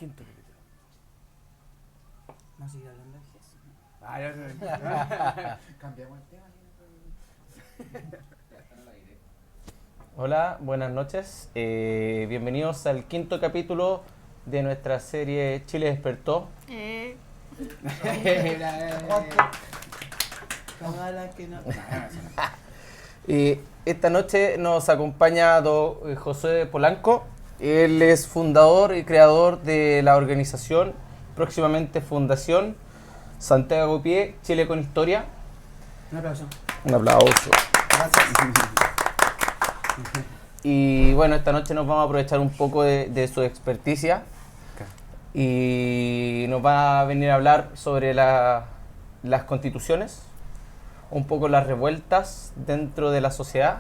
quinto capítulo. Vamos a seguir hablando de Jesús. Cambiamos el tema. Hola, buenas noches. Bienvenidos al quinto capítulo de nuestra serie Chile Despertó. Esta noche nos acompaña José Polanco. Él es fundador y creador de la organización, próximamente Fundación Santiago Pie, Chile con Historia. Un aplauso. Un aplauso. Gracias. Y bueno, esta noche nos vamos a aprovechar un poco de su experticia. Y nos va a venir a hablar sobre las constituciones, un poco las revueltas dentro de la sociedad.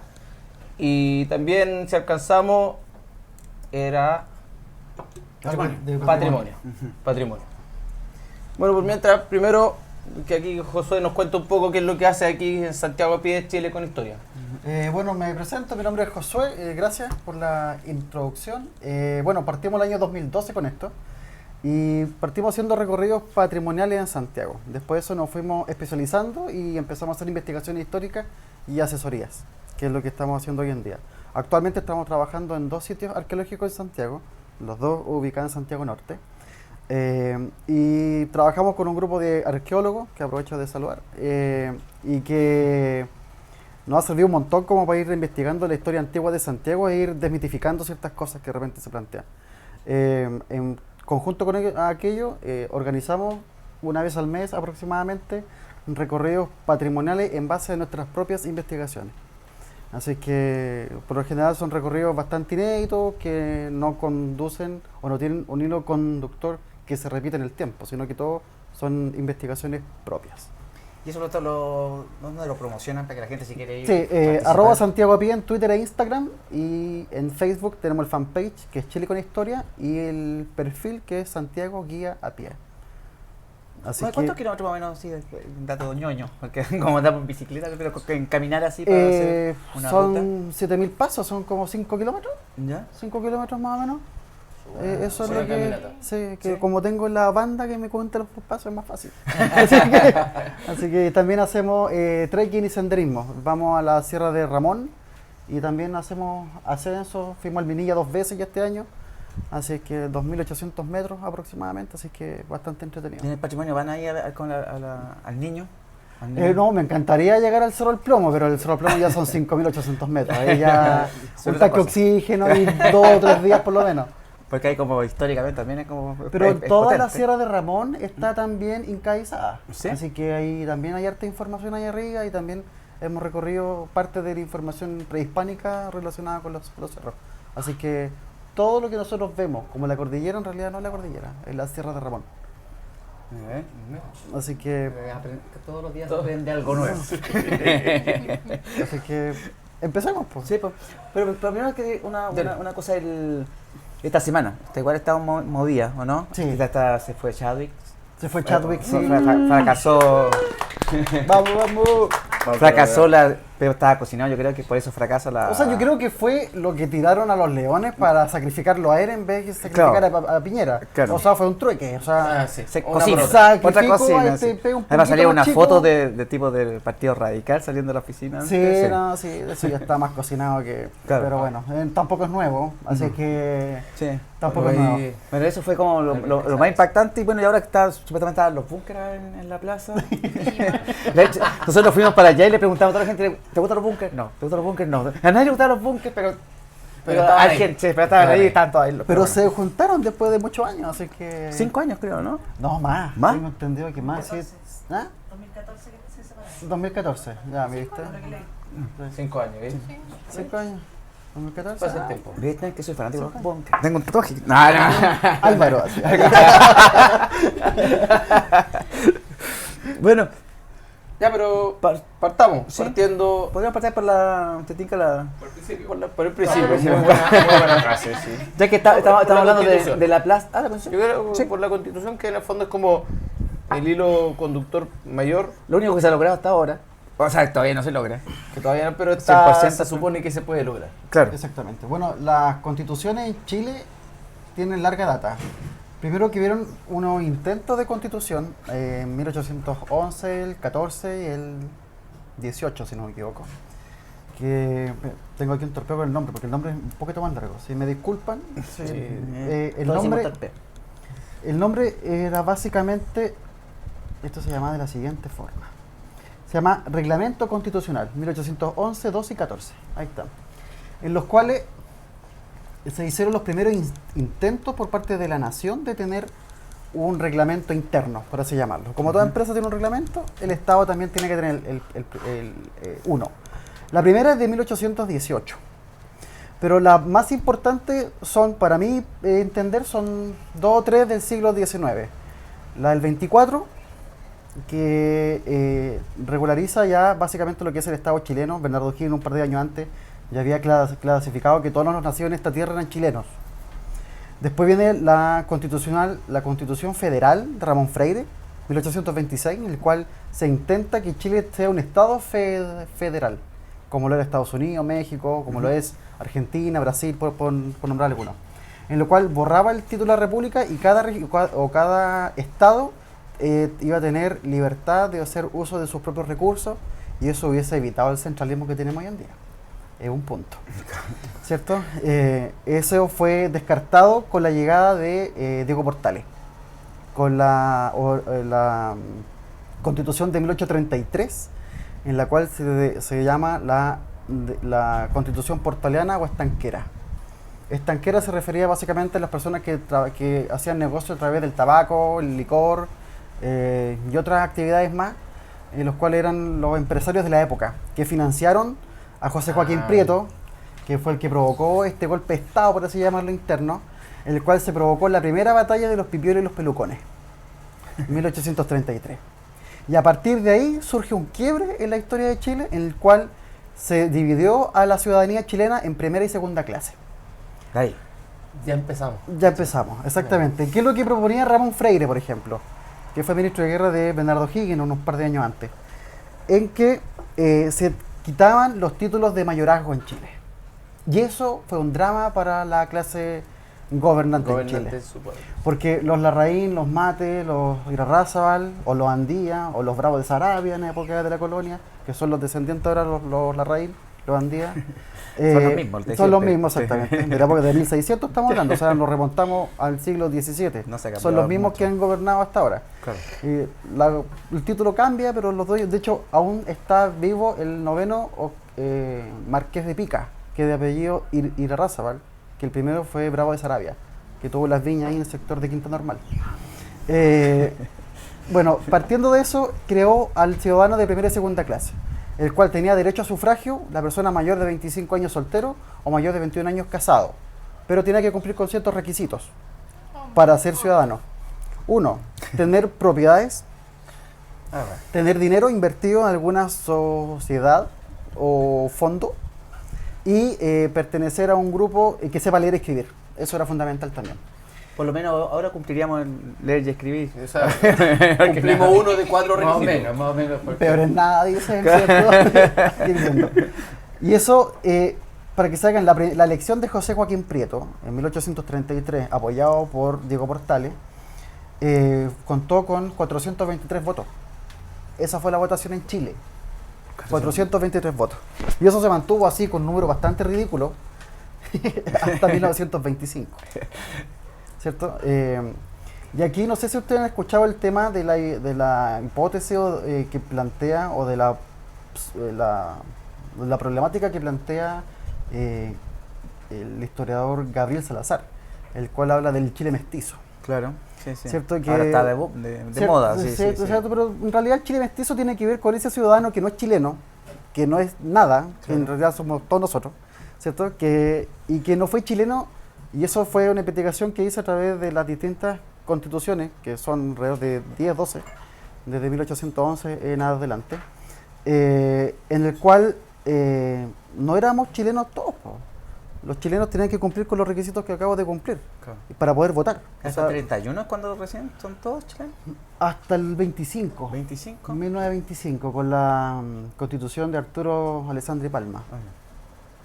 Y también, si alcanzamos, era patrimonio. Patrimonio. Bueno, pues mientras, primero, que aquí Josué nos cuenta un poco qué es lo que hace aquí en Santiago Pie, Chile con Historia. Bueno, me presento, mi nombre es Josué, gracias por la introducción. Bueno, partimos el año 2012 con esto y partimos haciendo recorridos patrimoniales en Santiago. Después de eso nos fuimos especializando y empezamos a hacer investigaciones históricas y asesorías, que es lo que estamos haciendo hoy en día. Actualmente estamos trabajando en 2 sitios arqueológicos en Santiago, los 2 ubicados en Santiago Norte. Y trabajamos con un grupo de arqueólogos, que aprovecho de saludar, y que nos ha servido un montón como para ir investigando la historia antigua de Santiago e ir desmitificando ciertas cosas que de repente se plantean. En conjunto con aquello, organizamos una vez al mes aproximadamente recorridos patrimoniales en base a nuestras propias investigaciones. Así que por lo general son recorridos bastante inéditos que no conducen o no tienen un hilo conductor que se repite en el tiempo, sino que todo son investigaciones propias. ¿Y eso dónde lo promocionan para que la gente si quiere ir? Sí, arroba Santiago Pie en Twitter e Instagram, y en Facebook tenemos el fanpage que es Chile con Historia y el perfil que es Santiago Guía a Pie. Así ¿Cuántos kilómetros más o menos, sí, un dato ñoño? Porque como andamos en bicicleta, pero en caminar así para hacer una ruta. Son 7.000 pasos, son como 5 kilómetros. ¿Ya? 5 kilómetros más o menos. Eso es lo que, caminata. sí, que Sí. como tengo la banda que me cuenta los pasos es más fácil. así que también hacemos trekking y senderismo. Vamos a la Sierra de Ramón y también hacemos ascenso. Fuimos al Minilla 2 veces ya este año, así que 2.800 metros aproximadamente, así que bastante entretenido. ¿Y en el patrimonio van ahí a ver al niño? No, me encantaría llegar al Cerro del Plomo, pero el Cerro del Plomo ya son 5.800 metros. Ahí ya un tanque de oxígeno y 2 o 3 días por lo menos. Porque hay como históricamente también es como... Pero es toda potente. la Sierra de Ramón está también incalizada. ¿Sí? Así que ahí también hay harta información ahí arriba y también hemos recorrido parte de la información prehispánica relacionada con los cerros. Así que todo lo que nosotros vemos como la cordillera en realidad no es la cordillera, es la Sierra de Ramón. Así que Todos los días se aprende algo nuevo. así que empecemos pues. Sí, pero primero que una cosa esta semana, igual estamos movidas, ¿o no? Sí. Se fue Chadwick. Se fue Chadwick, sí. Fracasó. Vamos. Fracasó pero estaba cocinado, yo creo que por eso fracasa la... O sea, yo creo que fue lo que tiraron a los leones para sacrificarlo a él en vez de sacrificar a Piñera. Claro. O sea, fue un trueque. O sea, sí. Se Una cocina. sacrifico, Otra cocina. ahí Sí. te pega un Además salía poquito una más chico. foto de tipo del Partido Radical saliendo de la oficina. Sí, antes, no, sí, eso ya está más cocinado que... Claro. Pero bueno, tampoco es nuevo, así que Sí. tampoco es nuevo. Pero eso fue como lo más impactante. Y bueno, y ahora que supuestamente estaban los búnkeres en la plaza. De hecho, nosotros fuimos para allá y le preguntamos a toda la gente, ¿te gustan los búnkeres? No. ¿Te gustan los búnkeres? No. A nadie le gustaban los búnkeres, pero estaban hay ahí. gente, sí, pero estaban ahí y estaban todos ahí. Pero se juntaron después de muchos años, así que... 5 años creo, ¿no? No, más. ¿Más? Tengo entendido que más. Sí. ¿Ah? 2014 que se separaron. 2014, ya, ¿me viste? 5 años, ¿ves? 5 años. 2014. Pasa el tiempo. ¿Viste que soy fanático de los búnkeres? Tengo un tatuaje. No, no. Álvaro, así. Bueno, Ya, pero Par- partamos. Sí. Partiendo podríamos partir por la... ¿Te tinca la...? por el principio. sí. Muy buena frase, sí. Ya que estamos la hablando Constitución. de la plaza... Ah, la Yo Constitución. creo Sí. por la Constitución, que en el fondo es como el hilo conductor mayor, Lo único que se ha logrado hasta ahora... O sea, todavía no se logra. que todavía no, pero está, 100% se supone que se puede lograr. Claro. Exactamente. Bueno, las constituciones en Chile tienen larga data, Primero que vieron unos intentos de constitución en 1811, el 14 y el 18, si no me equivoco. Tengo aquí un torpeo con el nombre, porque el nombre es un poquito más largo. Si me disculpan, el nombre era básicamente, esto se llama de la siguiente forma. Se llama Reglamento Constitucional, 1811, 12 y 14. Ahí está. En los cuales se hicieron los primeros intentos por parte de la nación de tener un reglamento interno, por así llamarlo. Como toda empresa tiene un reglamento, el Estado también tiene que tener uno. La primera es de 1818. Pero las más importantes son, para mí entender, son 2 o 3 del siglo XIX. La del 24, que regulariza ya básicamente lo que es el Estado chileno. Bernardo O'Higgins un par de años antes ya había clasificado que todos los nacidos en esta tierra eran chilenos. Después viene la Constitución Federal de Ramón Freire, 1826, en el cual se intenta que Chile sea un Estado federal, como lo era Estados Unidos, México, como lo es Argentina, Brasil, por nombrar algunos. En lo cual borraba el título de la República y cada Estado iba a tener libertad de hacer uso de sus propios recursos, y eso hubiese evitado el centralismo que tenemos hoy en día. Es un punto, ¿cierto? Eso fue descartado con la llegada de Diego Portales, con la Constitución de 1833, en la cual se llama la Constitución Portaliana o Estanquera. Estanquera se refería básicamente a las personas que hacían negocio a través del tabaco, el licor y otras actividades más, en los cuales eran los empresarios de la época, que financiaron a José Joaquín Prieto, que fue el que provocó este golpe de Estado, por así llamarlo, interno, en el cual se provocó la primera batalla de los pipiolos y los pelucones, en 1833. Y a partir de ahí surge un quiebre en la historia de Chile, en el cual se dividió a la ciudadanía chilena en primera y segunda clase. Ahí. Ya empezamos. Ya empezamos, exactamente. ¿Qué es lo que proponía Ramón Freire, por ejemplo? Que fue ministro de guerra de Bernardo O'Higgins unos par de años antes. En que se quitaban los títulos de mayorazgo en Chile. Y eso fue un drama para la clase gobernante en Chile. Porque los Larraín, los Mate, los Irarrázaval, o los Andía, o los Bravos de Sarabia en la época de la colonia, que son los descendientes ahora, los Larraín, los Andía. Son los mismos. Son los mismos, exactamente. De la época de 1600 estamos hablando, o sea, nos remontamos al siglo XVII. No se son los mismos mucho. que han gobernado hasta ahora. Claro. El título cambia, pero los dos, de hecho, aún está vivo el noveno Marqués de Pica, que es de apellido Irarrázaval, que el primero fue Bravo de Sarabia, que tuvo las viñas ahí en el sector de Quinta Normal. Bueno, partiendo de eso, creó al ciudadano de primera y segunda clase, el cual tenía derecho a sufragio la persona mayor de 25 años soltero o mayor de 21 años casado, pero tenía que cumplir con ciertos requisitos para ser ciudadano. 1, tener propiedades, tener dinero invertido en alguna sociedad o fondo, y pertenecer a un grupo que sepa leer y escribir. Eso era fundamental también. Por lo menos ahora cumpliríamos en leer y escribir. O sea, cumplimos uno de 4 requisitos. Más o menos. Peor es nada, dicen, ¿cierto? Y eso, para que se hagan, la elección de José Joaquín Prieto, en 1833, apoyado por Diego Portales, contó con 423 votos. Esa fue la votación en Chile. 423 votos. Y eso se mantuvo así, con un número bastante ridículo, hasta 1925. ¿Cierto? Y aquí no sé si ustedes han escuchado el tema de la hipótesis que plantea, o de la problemática que plantea el historiador Gabriel Salazar, el cual habla del Chile mestizo. Claro, sí, sí. ¿Cierto? Que, ahora está de moda, sí, ¿cierto? sí, sí. ¿Cierto? Pero en realidad el Chile mestizo tiene que ver con ese ciudadano que no es chileno, que no es nada, que en realidad somos todos nosotros, ¿cierto? Y que no fue chileno. Y eso fue una investigación que hice a través de las distintas constituciones, que son alrededor de 10, 12, desde 1811 en adelante, en el cual no éramos chilenos todos. Los chilenos tenían que cumplir con los requisitos que acabo de cumplir, Claro. para poder votar. O ¿Hasta sea, 31 es cuando recién son todos chilenos? hasta el 25. 25. 1925, con la constitución de Arturo Alessandri Palma,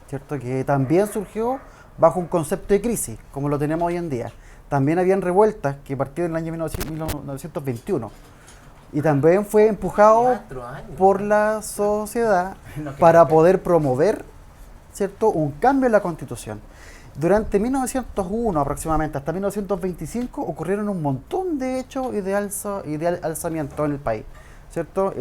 ¿cierto? Que también surgió bajo un concepto de crisis, como lo tenemos hoy en día. también habían revueltas que partieron en el año 1921. Y también fue empujado 4 años. por la sociedad No, que- para poder promover, ¿cierto?, un cambio en la Constitución. Durante 1901 aproximadamente hasta 1925 ocurrieron un montón de hechos y de alzamiento en el país, ¿cierto?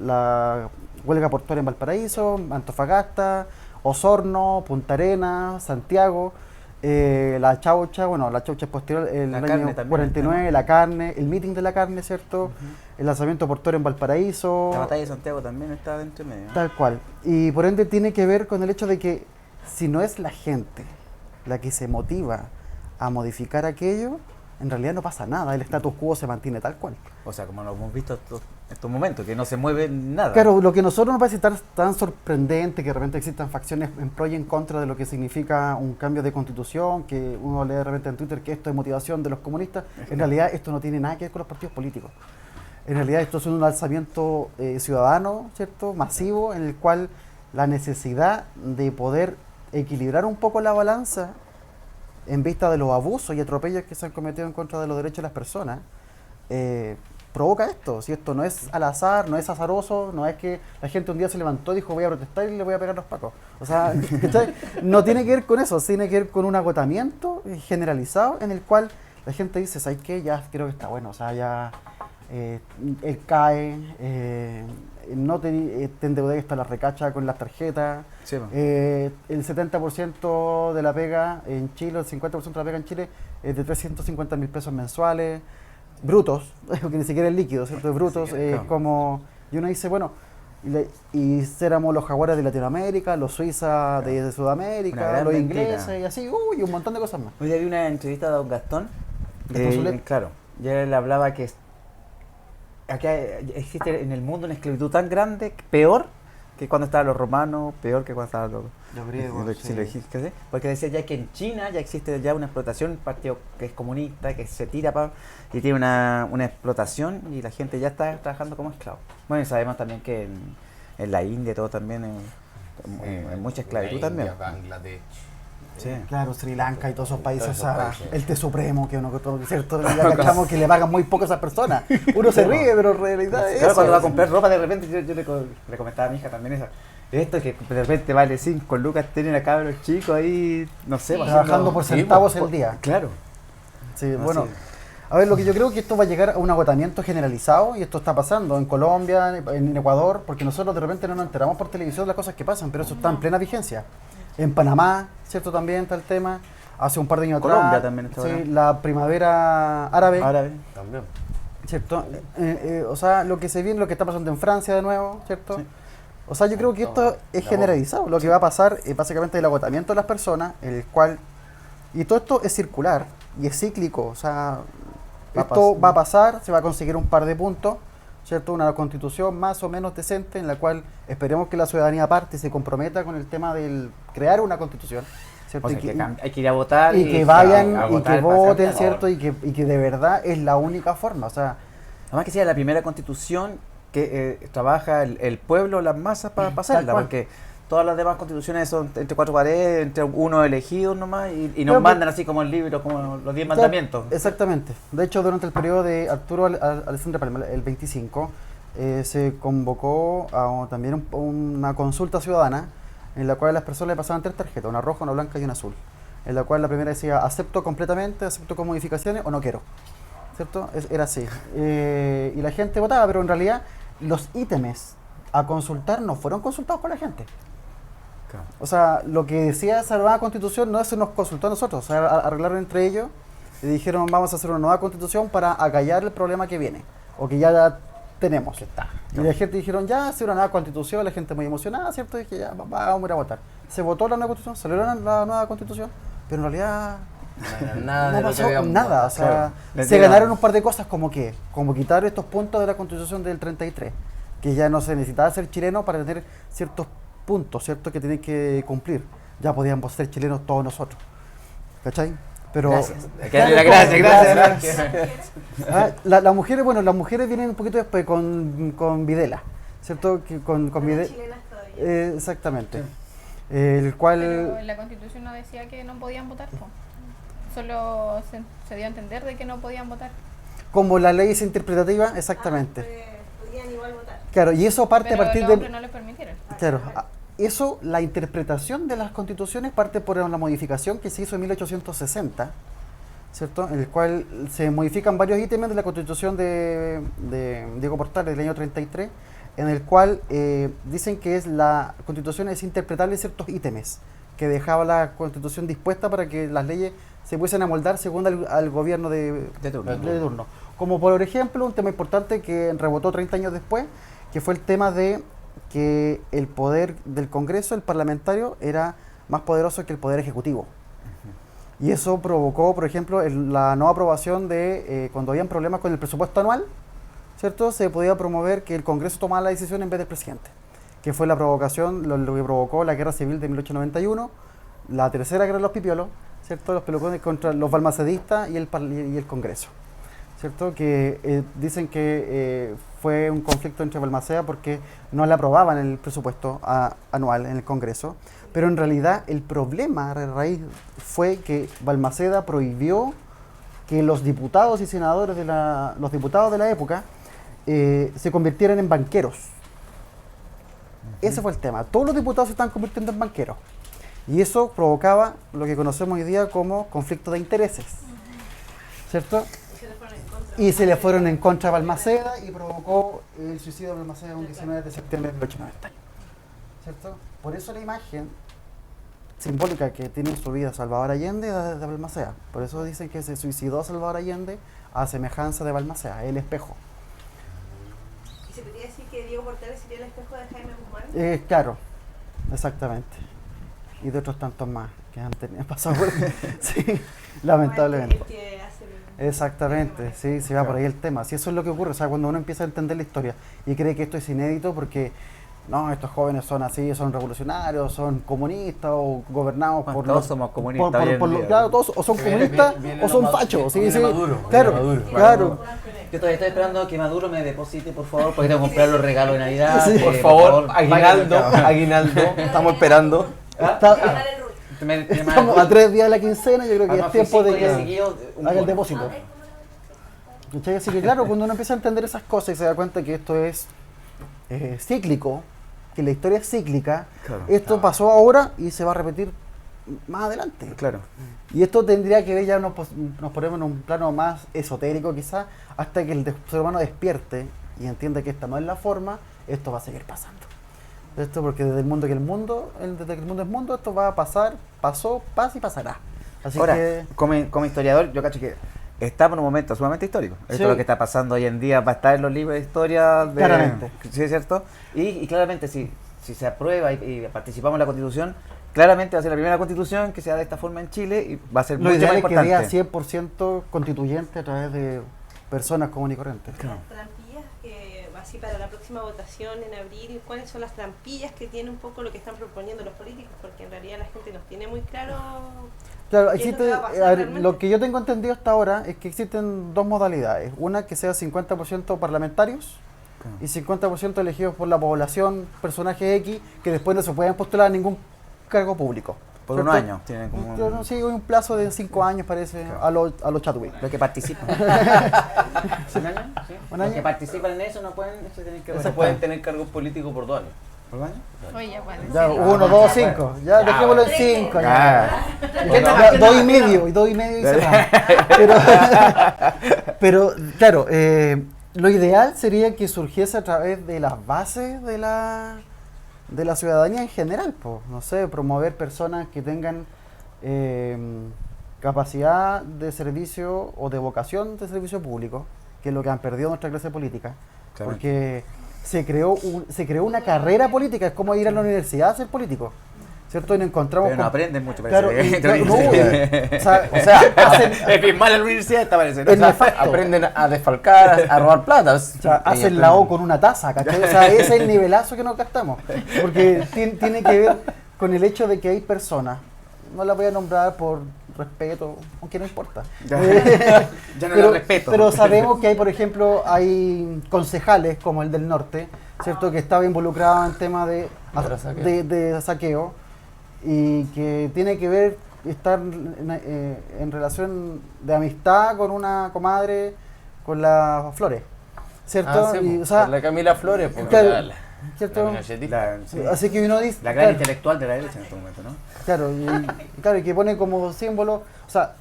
La huelga portuaria en Valparaíso, Antofagasta, Osorno, Punta Arenas, Santiago, la chaucha es posterior, el La año carne también, 49, ¿no? la carne, el meeting de la carne, ¿cierto? El lanzamiento portuario en Valparaíso. La batalla de Santiago también está dentro y medio. Tal cual. Y por ende tiene que ver con el hecho de que si no es la gente la que se motiva a modificar aquello, en realidad no pasa nada, el status quo se mantiene tal cual. O sea, como lo hemos visto estos momentos, que no se mueve nada. Claro, lo que a nosotros nos parece tan sorprendente que de repente existan facciones en pro y en contra de lo que significa un cambio de constitución, que uno lee de repente en Twitter que esto es motivación de los comunistas, en realidad esto no tiene nada que ver con los partidos políticos. En realidad esto es un alzamiento ciudadano, ¿cierto?, masivo, en el cual la necesidad de poder equilibrar un poco la balanza en vista de los abusos y atropellos que se han cometido en contra de los derechos de las personas, provoca esto. Si esto no es al azar, no es azaroso, no es que la gente un día se levantó y dijo voy a protestar y le voy a pegar los pacos. O sea, ¿cachai? No tiene que ver con eso, tiene que ver con un agotamiento generalizado en el cual la gente dice, ¿sabes qué? Ya creo que está bueno, o sea, ya él cae, no te endeudes hasta la recacha con las tarjetas. Sí, po. El 70% de la pega en Chile, el 50% de la pega en Chile es de 350.000 pesos mensuales, brutos, porque ni siquiera es líquido, ¿cierto? Es brutos, Sí, claro. como, y uno dice, bueno, y éramos los jaguares de Latinoamérica, los suizas de Una Sudamérica, gran los mentira. ingleses, y así, y un montón de cosas más. Hoy día vi una entrevista de don Gastón. ¿Gastón Zulet? Claro, y él hablaba que acá existe en el mundo una esclavitud tan grande, peor que cuando estaban los romanos, peor que cuando estaban los griegos, sí, los egipcios, ¿sí? Porque decía ya que en China ya existe ya una explotación, un partido que es comunista, que se tira y tiene una explotación y la gente ya está trabajando como esclavo. Bueno, y sabemos también que en la India todo también hay mucha esclavitud La India, también. Bangladesh. Sí. Claro, Sri Lanka y todos esos países, Todos esos países. el té supremo, que uno ¿cierto? Ya cachamos que le pagan muy poco a esas personas. Uno se ríe, pero en realidad es Claro, eso. cuando va a comprar ropa, de repente yo le comentaba a mi hija también eso. Esto que de repente vale 5 lucas, tienen a cabros chicos ahí, no sé, Trabajando por Sí, centavos por- el día. Claro. Sí, No, bueno, sí. a ver, lo que yo creo que esto va a llegar a un agotamiento generalizado, y esto está pasando en Colombia, en Ecuador, porque nosotros de repente no nos enteramos por televisión de las cosas que pasan, pero eso está en plena vigencia. En Panamá, ¿cierto? También está el tema. Hace un par de años Colombia atrás, también está sí, ahora. la primavera árabe, Árabe. También. ¿cierto? O sea, lo que se viene, lo que está pasando en Francia de nuevo, ¿cierto? Sí. O sea, yo creo que esto es generalizado. Lo que va a pasar es básicamente el agotamiento de las personas, el cual... Y todo esto es circular y es cíclico. O sea, esto va a pasar, se va a conseguir un par de puntos, ¿cierto? Una constitución más o menos decente en la cual esperemos que la ciudadanía parte y se comprometa con el tema del crear una constitución, ¿cierto? O sea, Y que- hay que ir a votar y que vayan a y votar que para voten, cambiar. ¿cierto? Y que de verdad es la única forma. O sea, Además que sea la primera constitución que trabaja el pueblo, las masas para pasarla, cual. porque todas las demás constituciones son entre cuatro paredes, entre unos elegidos nomás, y nos Claro, mandan así como el libro, como los 10 Claro, mandamientos. Exactamente. De hecho, durante el periodo de Arturo Alessandro Palma, el 25, se convocó a también una consulta ciudadana en la cual las personas le pasaban 3 tarjetas, una roja, una blanca y una azul. En la cual la primera decía acepto completamente, acepto con modificaciones o no quiero. ¿Cierto? Era así. Y la gente votaba, pero en realidad los ítems a consultar no fueron consultados por la gente. Claro. O sea, lo que decía esa nueva constitución no se nos consultó a nosotros, o sea, arreglaron entre ellos y dijeron vamos a hacer una nueva constitución para acallar el problema que viene, o que ya tenemos. Y la gente dijeron ya, hacer una nueva constitución, la gente muy emocionada, ¿cierto? Y dije ya, vamos a ir a votar. Se votó la nueva constitución, salió la nueva constitución, pero en realidad Nada no de lo que pasó habíamos nada. votado. O sea, Claro. Les se dieron- ganaron un par de cosas como quitar estos puntos de la constitución del 33, que ya no se necesitaba ser chileno para tener ciertos puntos, ¿cierto? Que tienen que cumplir. Ya podíamos ser chilenos todos nosotros. ¿Cachai? Pero, Gracias. Hay que Claro, darle las gracias, como- gracias. las mujeres, bueno, las mujeres vienen un poquito después con Videla, ¿cierto? Que con Videla. chilenas todavía. Exactamente. El cual... Pero la constitución no decía que no podían votar, po. Solo se dio a entender de que no podían votar. Como la ley es interpretativa, exactamente. Podían igual votar. Claro, y eso parte Pero a partir los de... hombres no les permitieron. Claro, eso, la interpretación de las constituciones parte por la modificación que se hizo en 1860, ¿cierto? En el cual se modifican varios ítems de la constitución de Diego Portales del año 33, en el cual dicen que la constitución es interpretable en ciertos ítems que dejaba la constitución dispuesta para que las leyes se pudiesen amoldar según al gobierno de turno. Como por ejemplo, un tema importante que rebotó 30 años después, que fue el tema de que el poder del Congreso, el parlamentario, era más poderoso que el poder ejecutivo. Y eso provocó, por ejemplo, la no aprobación de, cuando habían problemas con el presupuesto anual, ¿cierto? Se podía promover que el Congreso tomara la decisión en vez del presidente, que fue la provocación, lo que provocó la Guerra Civil de 1891, la Tercera Guerra de los Pipiolos, ¿cierto? Los pelucones contra los balmacedistas y el Congreso, ¿cierto? Que dicen que fue un conflicto entre Balmaceda porque no le aprobaban el presupuesto anual en el Congreso, pero en realidad el problema a raíz fue que Balmaceda prohibió que los diputados y senadores los diputados de la época se convirtieran en banqueros. Ese fue el tema. Todos los diputados se están convirtiendo en banqueros. Y eso provocaba lo que conocemos hoy día como conflicto de intereses, ¿cierto? Y se le fueron en contra a Balmaceda y provocó el suicidio de Balmaceda un 19 de septiembre de 1890, ¿cierto? Por eso la imagen simbólica que tiene en su vida Salvador Allende es de Balmaceda. Por eso dicen que se suicidó Salvador Allende a semejanza de Balmaceda, el espejo. ¿Y se podría decir que Diego Portales sería el espejo de Jaime Guzmán? Claro, exactamente. Y de otros tantos más que han pasado por... sí, lamentablemente. El que hace Exactamente, sí, se va por ahí el tema. Si eso es lo que ocurre, o sea, cuando uno empieza a entender la historia y cree que esto es inédito porque, no, estos jóvenes son así, son revolucionarios, son comunistas o gobernados por todos los... somos comunistas hoy en día. Claro, todos o son comunistas o son fachos, sí, sí. Claro, claro. Yo todavía estoy esperando que Maduro me deposite, por favor, porque tengo que comprar los regalos de Navidad. Sí. Por favor, aguinaldo. aguinaldo, estamos esperando. Estamos a 3 días de la quincena, yo creo que es tiempo de que haga el depósito. ¿Cachai? Así que claro, cuando uno empieza a entender esas cosas y se da cuenta que esto es cíclico, que la historia es cíclica, Claro. esto pasó ahora y se va a repetir más adelante. Claro. Y esto tendría que ver, ya nos ponemos en un plano más esotérico quizás, hasta que el ser humano despierte y entienda que esta no es la forma, esto va a seguir pasando. Esto porque desde el mundo que desde que el mundo es mundo, esto va a pasar, pasó, pasa y pasará. Así Ahora, que como historiador, yo cacho que estamos en un momento sumamente histórico. Esto Sí. es lo que está pasando hoy en día, va a estar en los libros de historia. Claramente. Sí, es cierto. Y claramente, si se aprueba y participamos en la Constitución, claramente va a ser la primera Constitución que se da de esta forma en Chile y va a ser lo mucho ideal más es que importante. sea 100% constituyente a través de personas comunes y corrientes. Las trampillas que así para la próxima votación en abril, ¿cuáles son las trampillas que tiene un poco lo que están proponiendo los políticos? Porque en realidad la gente no tiene muy claro. Claro, ¿Qué es lo existe, que va a pasar a ver, realmente? lo que yo tengo entendido hasta ahora es que existen dos modalidades. Una que sea 50% parlamentarios y 50% elegidos por la población, personajes X, que después no se pueden postular a ningún cargo público. Por ¿cierto? unos años. Tienen como Claro, sí, un plazo de 5 años parece a los Chadwick. los que participan. ¿Un año? Sí. ¿Un Los año? que participan en eso no pueden, eso tienen que Se pueden tener cargos políticos por 2 años. ¿Por un año? Oye, ya bueno. Ya, 1, 2, 5. Ya, dejémoslo en 5. Ah. Ya, 2 y medio y cerramos. Pero claro, lo ideal sería que surgiese a través de las bases de la ciudadanía en general, pues, no sé, promover personas que tengan capacidad de servicio o de vocación de servicio público, que es lo que han perdido nuestra clase política, Claro. porque se creó una carrera política, es como ir a la universidad a ser político, ¿cierto? Y nos encontramos Pero no con... aprenden mucho, parece. Claro, y- Te no, dicen. o sea, hacen, Es bien mal en la universidad, esta parece. ¿no? Es nefasto. Aprenden a desfalcar, a robar plata. o sea, hacen la O con una taza, ¿cachai? O sea, ese es el nivelazo que nos gastamos. Porque tiene que ver con el hecho de que hay personas, no las voy a nombrar por respeto, aunque no importa. Ya no pero, la respeto. pero sabemos que hay, por ejemplo, hay concejales como el del norte, ¿cierto? Que estaba involucrado en temas de saqueo y que tiene que ver estar en relación de amistad con una comadre, con las Flores, ¿cierto? Ah, sí, Y, po, o sea, con la Camila Flores, porque claro, la ¿cierto? pinochetista. Sí. Así que uno dice, La gran claro, intelectual de la derecha en este momento, ¿no? claro, y que pone como símbolo, o sea,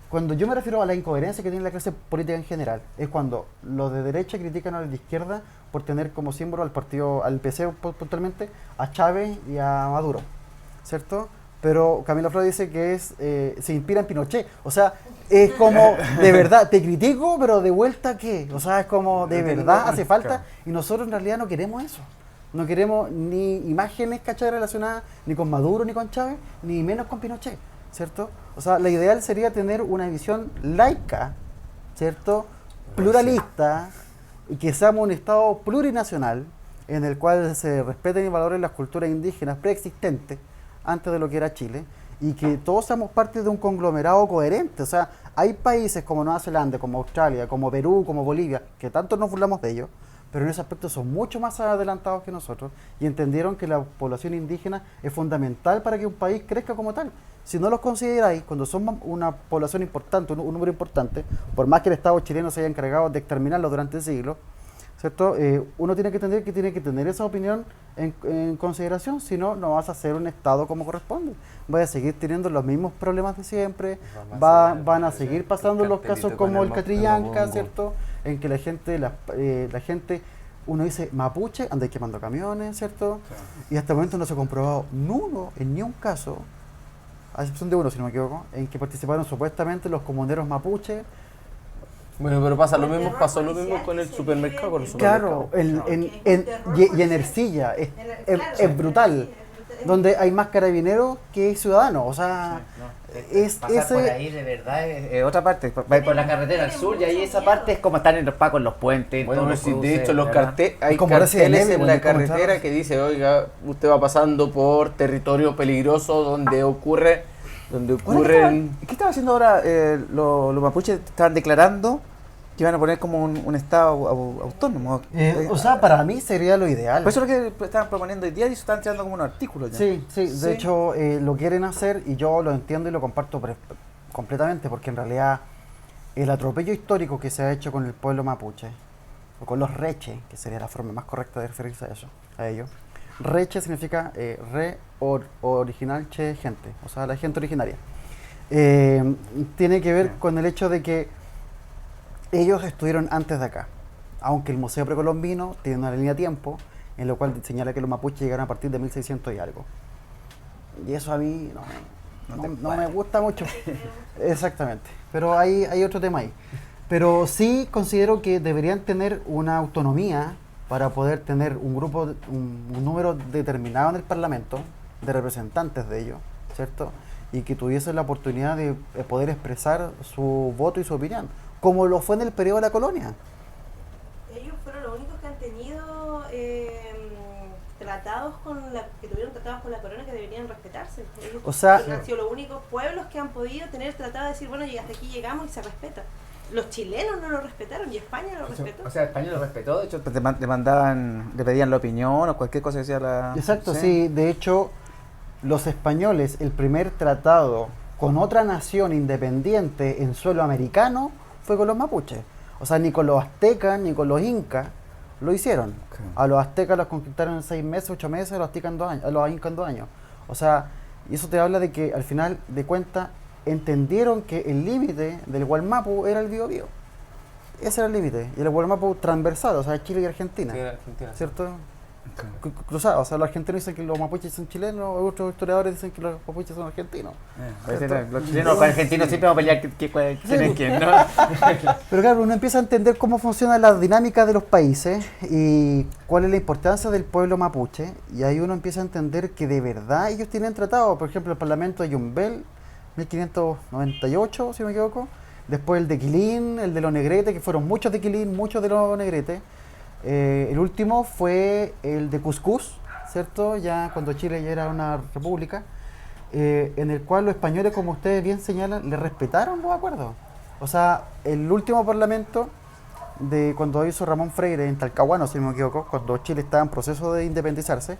cuando yo me refiero a la incoherencia que tiene la clase política en general, es cuando los de derecha critican a los de izquierda por tener como símbolo al partido, al PC puntualmente, a Chávez y a Maduro, ¿cierto? Pero Camila Flores dice que se inspira en Pinochet, o sea, es como, de verdad, te critico, pero de vuelta, ¿qué? O sea, es como, de verdad hace falta, y nosotros en realidad no queremos eso. No queremos ni imágenes, ¿cachai? Relacionadas ni con Maduro ni con Chávez, ni menos con Pinochet, ¿cierto? O sea, la ideal sería tener una visión laica, ¿cierto? Pluralista, y que seamos un Estado plurinacional en el cual se respeten y valoren las culturas indígenas preexistentes antes de lo que era Chile, y que todos seamos parte de un conglomerado coherente. O sea, hay países como Nueva Zelanda, como Australia, como Perú, como Bolivia, que tanto nos burlamos de ellos, pero en ese aspecto son mucho más adelantados que nosotros y entendieron que la población indígena es fundamental para que un país crezca como tal. Si no los consideráis, cuando son una población importante, un número importante, por más que el Estado chileno se haya encargado de exterminarlos durante siglos, ¿cierto? Uno tiene que entender que tiene que tener esa opinión en consideración, si no, no vas a hacer un Estado como corresponde. Vas a seguir teniendo los mismos problemas de siempre, van a seguir pasando los casos como el Catrillanca, ¿cierto? En que la gente, uno dice mapuche, anda quemando camiones, ¿cierto? Y hasta el momento no se ha comprobado en ni un caso, a excepción de uno, si no me equivoco, en que participaron supuestamente los comuneros mapuche. Bueno, pero pasó lo mismo con el supermercado. Con el supermercado. Claro, y en Ercilla, es brutal, donde hay más carabineros que ciudadanos, o sea, Pasar por ahí de verdad es otra parte, va por la carretera al sur y ahí esa parte es como estar en los pacos, en los puentes, Bueno, todos pero los si de cruces, hecho ¿verdad? hay como Resident carteles Evil, en la es como carretera entrar- que dice, oiga, usted va pasando por territorio peligroso donde ocurren... ¿Qué estaba haciendo ahora? Los mapuches estaban declarando que iban a poner como un estado autónomo. o sea, para mí sería lo ideal. Por eso es lo que estaban proponiendo hoy día y eso estaban tirando como unos artículos ya. Sí, de hecho lo quieren hacer y yo lo entiendo y lo comparto completamente, porque en realidad el atropello histórico que se ha hecho con el pueblo mapuche, o con los reche, que sería la forma más correcta de referirse a ellos. Reche significa original che gente, o sea, la gente originaria. Tiene que ver con el hecho de que ellos estuvieron antes de acá, aunque el Museo Precolombino tiene una línea de tiempo en lo cual señala que los mapuches llegaron a partir de 1600 y algo. Y eso a mí no me gusta mucho. Exactamente. Pero hay otro tema ahí. Pero sí considero que deberían tener una autonomía para poder tener un grupo, un número determinado en el Parlamento de representantes de ellos, ¿cierto? Y que tuviesen la oportunidad de poder expresar su voto y su opinión, como lo fue en el periodo de la colonia. Ellos fueron los únicos que han tenido que tuvieron tratados con la corona que deberían respetarse. Ellos O sea, han sido los únicos pueblos que han podido tener tratado de decir, bueno, y hasta aquí llegamos y se respeta. Los chilenos no lo respetaron y España lo respetó. O sea, España lo respetó, de hecho le pedían la opinión o cualquier cosa que decía la... Exacto, sí. De hecho, los españoles, el primer tratado con otra nación independiente en suelo americano fue con los mapuches. O sea, ni con los aztecas ni con los incas lo hicieron. Okay. A los aztecas los conquistaron en 6 meses, 8 meses, a los incas en 2 años. O sea, y eso te habla de que al final de cuentas entendieron que el límite del Gualmapu era el Biobío. Ese era el límite. Y el Gualmapu transversal, o sea, Chile y Argentina. Sí, Argentina. ¿Cierto? Cruzado. O sea, los argentinos dicen que los mapuches son chilenos, otros historiadores dicen que los mapuches son argentinos. Los chilenos con argentinos siempre vamos a pelear quién es quién, ¿no? Pero claro, uno empieza a entender cómo funciona la dinámica de los países y cuál es la importancia del pueblo mapuche. Y ahí uno empieza a entender que de verdad ellos tienen tratado. Por ejemplo, el Parlamento de Yumbel, 1598, si no me equivoco. Después el de Quilín, el de los Negretes, que fueron muchos de Quilín, muchos de los Negretes. El último fue el de Cuscús, ¿cierto? Ya cuando Chile ya era una república, en el cual los españoles, como ustedes bien señalan, le respetaron los acuerdos. O sea, el último parlamento de cuando hizo Ramón Freire en Talcahuano, si no me equivoco, cuando Chile estaba en proceso de independizarse,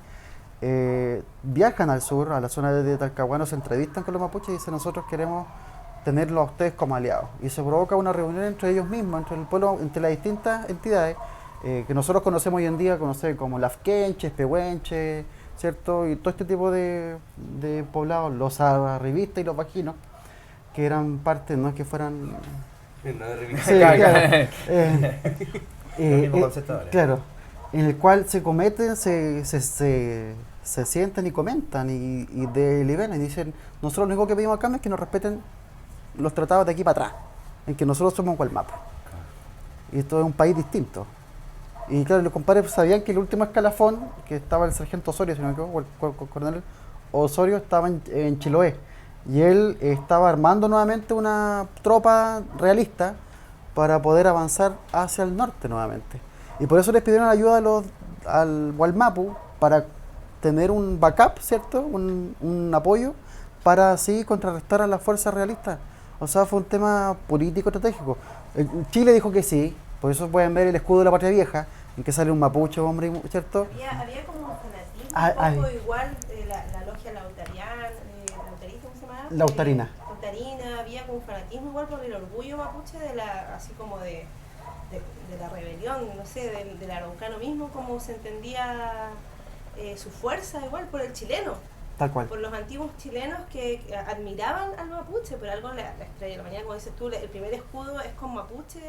viajan al sur, a la zona de Talcahuano, se entrevistan con los mapuches y dicen nosotros queremos tenerlos a ustedes como aliados. Y se provoca una reunión entre ellos mismos, entre el pueblo, entre las distintas entidades que nosotros conocemos hoy en día, conocemos como Lafkenche, Pehuenche, ¿cierto? Y todo este tipo de poblados, los arribistas y los vaquinos, que eran parte, no es que fueran... No, de Sí, claro. El mismo concepto ahora. Claro, en el cual se cometen, se sientan y comentan y deliberan y dicen, nosotros lo único que pedimos acá es que nos respeten los tratados de aquí para atrás, en que nosotros somos Gualmapu. Y esto es un país distinto. Y claro, los compadres sabían que el último escalafón, que estaba el sargento Osorio, si no me equivoco, el coronel Osorio, estaba en Chiloé. Y él estaba armando nuevamente una tropa realista para poder avanzar hacia el norte nuevamente. Y por eso les pidieron ayuda al Gualmapu para tener un backup, ¿cierto? Un apoyo para así contrarrestar a las fuerzas realistas. O sea, fue un tema político estratégico. Chile dijo que sí, por eso pueden ver el escudo de la patria vieja, en que sale un mapuche, hombre, ¿cierto? Había como un fanatismo, un poco igual, la logia lautarina, ¿cómo se llama? Lautarina. Lautarina, había como un fanatismo igual por el orgullo mapuche, así como de la rebelión, no sé, del araucano mismo, como se entendía su fuerza igual por el chileno. Tal cual. Por los antiguos chilenos que admiraban al mapuche, pero algo la estrella de la mañana, como dices tú, el primer escudo es con mapuche.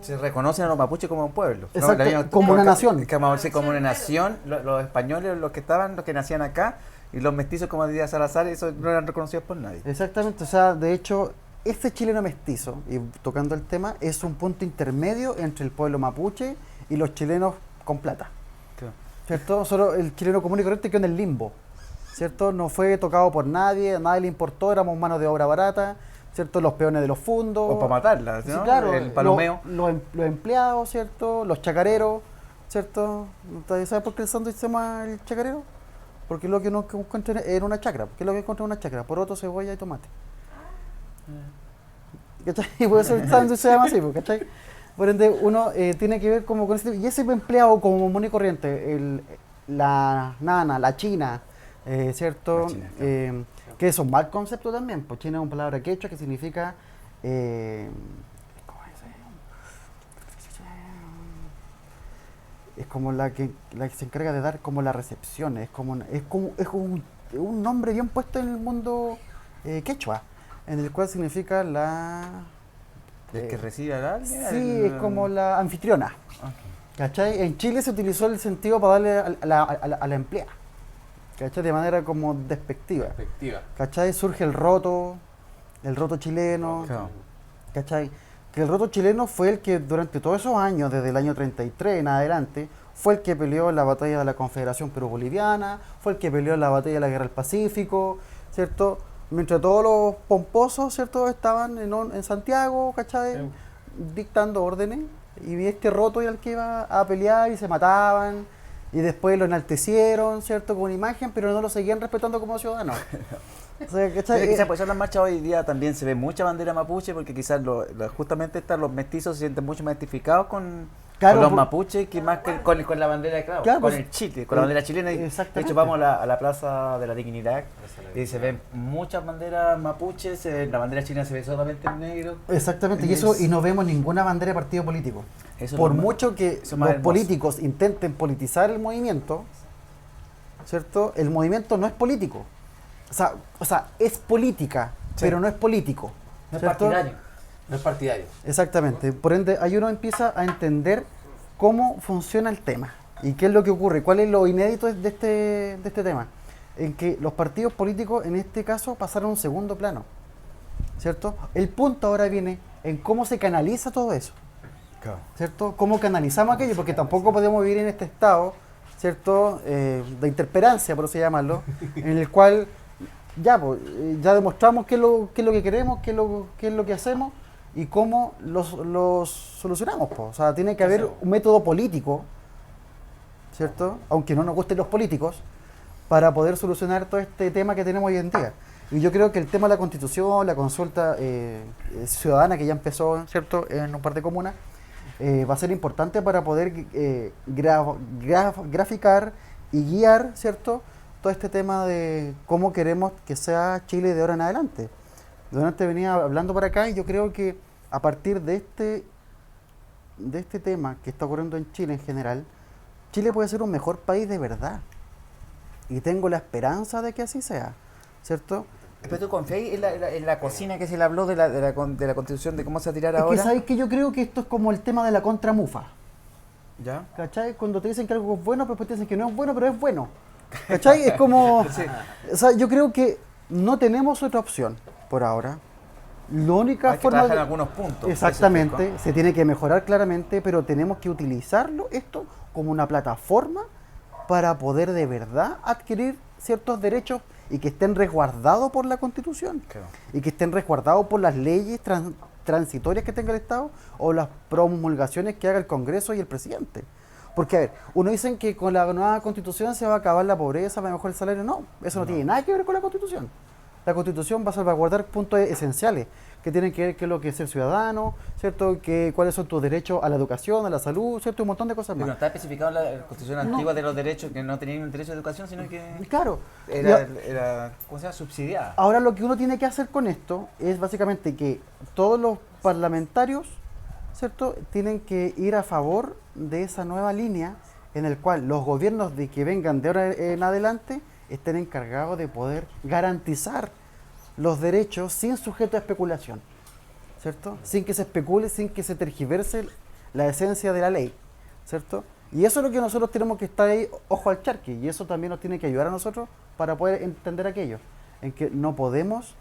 Se reconocen a los mapuches como un pueblo. Exacto, como una nación. Como una nación, los españoles, los que nacían acá, y los mestizos, como decía Salazar, eso no eran reconocidos por nadie. Exactamente, o sea, de hecho, este chileno mestizo, y tocando el tema, es un punto intermedio entre el pueblo mapuche y los chilenos con plata. Claro. ¿Cierto? Solo el chileno común y corriente quedó en el limbo, ¿cierto? No fue tocado por nadie, a nadie le importó, éramos mano de obra barata, ¿cierto? Los peones de los fundos. O para matarlas, ¿no? Sí, claro, El palomeo. los empleados, ¿cierto? Los chacareros, ¿cierto? ¿Sabes por qué el sándwich se llama el chacarero? Porque es lo que uno encuentra en una chacra. ¿Qué es lo que encuentra en una chacra? Poroto, cebolla y tomate. ¿Cachai? Y por eso el sándwich se llama así, ¿cachai? Por ende, uno tiene que ver como con ese... Y ese empleado como común y corriente, la nana, la china, ¿cierto? La china, claro. Que es un mal concepto también, pues china es una palabra quechua que significa... ¿cómo es como la que se encarga de dar como la recepción, es un nombre bien puesto en el mundo quechua, en el cual significa la... ¿El que recibe a alguien? Sí, es como la anfitriona. ¿Cachai? En Chile se utilizó el sentido para darle a la empleada. ¿Cachai? De manera como despectiva. ¿Cachai? Surge el roto chileno. Claro. ¿Cachai? Que el roto chileno fue el que durante todos esos años, desde el año 33 en adelante, fue el que peleó en la batalla de la Confederación Perú-Boliviana, fue el que peleó en la batalla de la Guerra del Pacífico, ¿cierto? Mientras todos los pomposos, ¿cierto?, estaban en Santiago, ¿cachai? Sí. Dictando órdenes, y este roto era el que iba a pelear y se mataban, y después lo enaltecieron, ¿cierto?, con imagen, pero no lo seguían respetando como ciudadanos. O sea, quizás por eso en las marchas hoy día también se ve mucha bandera mapuche, porque quizás justamente los mestizos se sienten mucho más identificados con los mapuches que más que con la bandera, claro, con pues, el Chile, con la bandera chilena. De hecho, vamos a la Plaza de la Dignidad y se ven muchas banderas mapuches, la bandera chilena se ve solamente en negro. Exactamente, y no vemos ninguna bandera de partido político. Por mucho que los políticos intenten politizar el movimiento, ¿cierto? El movimiento no es político. O sea, es política, sí, pero no es político. No es partidario. No es partidario. Exactamente. Por ende, ahí uno empieza a entender cómo funciona el tema y qué es lo que ocurre, cuál es lo inédito de este tema. En que los partidos políticos, en este caso, pasaron a un segundo plano, ¿cierto? El punto ahora viene en cómo se canaliza todo eso, ¿cierto? Cómo canalizamos aquello, porque tampoco podemos vivir en este estado, ¿cierto? De interperancia, por así llamarlo, en el cual ya demostramos qué es lo que queremos, qué es lo que hacemos y cómo los solucionamos. O sea, tiene que haber un método político, ¿cierto? Aunque no nos gusten los políticos, para poder solucionar todo este tema que tenemos hoy en día. Y yo creo que el tema de la Constitución, la consulta ciudadana que ya empezó, ¿cierto?, en un par de comunas, va a ser importante para poder graficar y guiar, ¿cierto?, todo este tema de cómo queremos que sea Chile de ahora en adelante. Durante venía hablando por acá y yo creo que a partir de este tema que está ocurriendo en Chile en general, Chile puede ser un mejor país de verdad. Y tengo la esperanza de que así sea, ¿cierto? Pero tú confías en la cocina que se le habló de la Constitución, de cómo se va a tirar Es ahora. que sabes que yo creo que esto es como el tema de la contramufa. ¿Ya? ¿Cachai? Cuando te dicen que algo es bueno, pero después te dicen que no es bueno, pero es bueno. ¿Cachai? Es como... O sea, yo creo que no tenemos otra opción por ahora. La única Hay que forma trabajar en algunos puntos. Exactamente, se tiene que mejorar claramente, pero tenemos que utilizarlo esto como una plataforma para poder de verdad adquirir ciertos derechos y que estén resguardados por la Constitución. Claro. Y que estén resguardados por las leyes transitorias que tenga el Estado o las promulgaciones que haga el Congreso y el presidente. Porque, a ver, uno dicen que con la nueva Constitución se va a acabar la pobreza, va a mejorar el salario. No, eso no tiene nada que ver con la Constitución. La Constitución va a salvaguardar puntos esenciales que tienen que ver con lo que es ser ciudadano, ¿cierto? Que cuáles son tus derechos a la educación, a la salud, ¿cierto? Un montón de cosas Pero no más. está especificado en la Constitución antigua de los derechos, que no tenían un derecho de educación, sino que Claro. era ¿cómo se llama? Subsidiada. Ahora lo que uno tiene que hacer con esto es básicamente que todos los parlamentarios, ¿cierto?, tienen que ir a favor de esa nueva línea en el cual los gobiernos de que vengan de ahora en adelante estén encargados de poder garantizar los derechos sin sujeto a especulación, ¿cierto? Sin que se especule, sin que se tergiverse la esencia de la ley, ¿cierto? Y eso es lo que nosotros tenemos que estar ahí, ojo al charqui, y eso también nos tiene que ayudar a nosotros para poder entender aquello, en que no podemos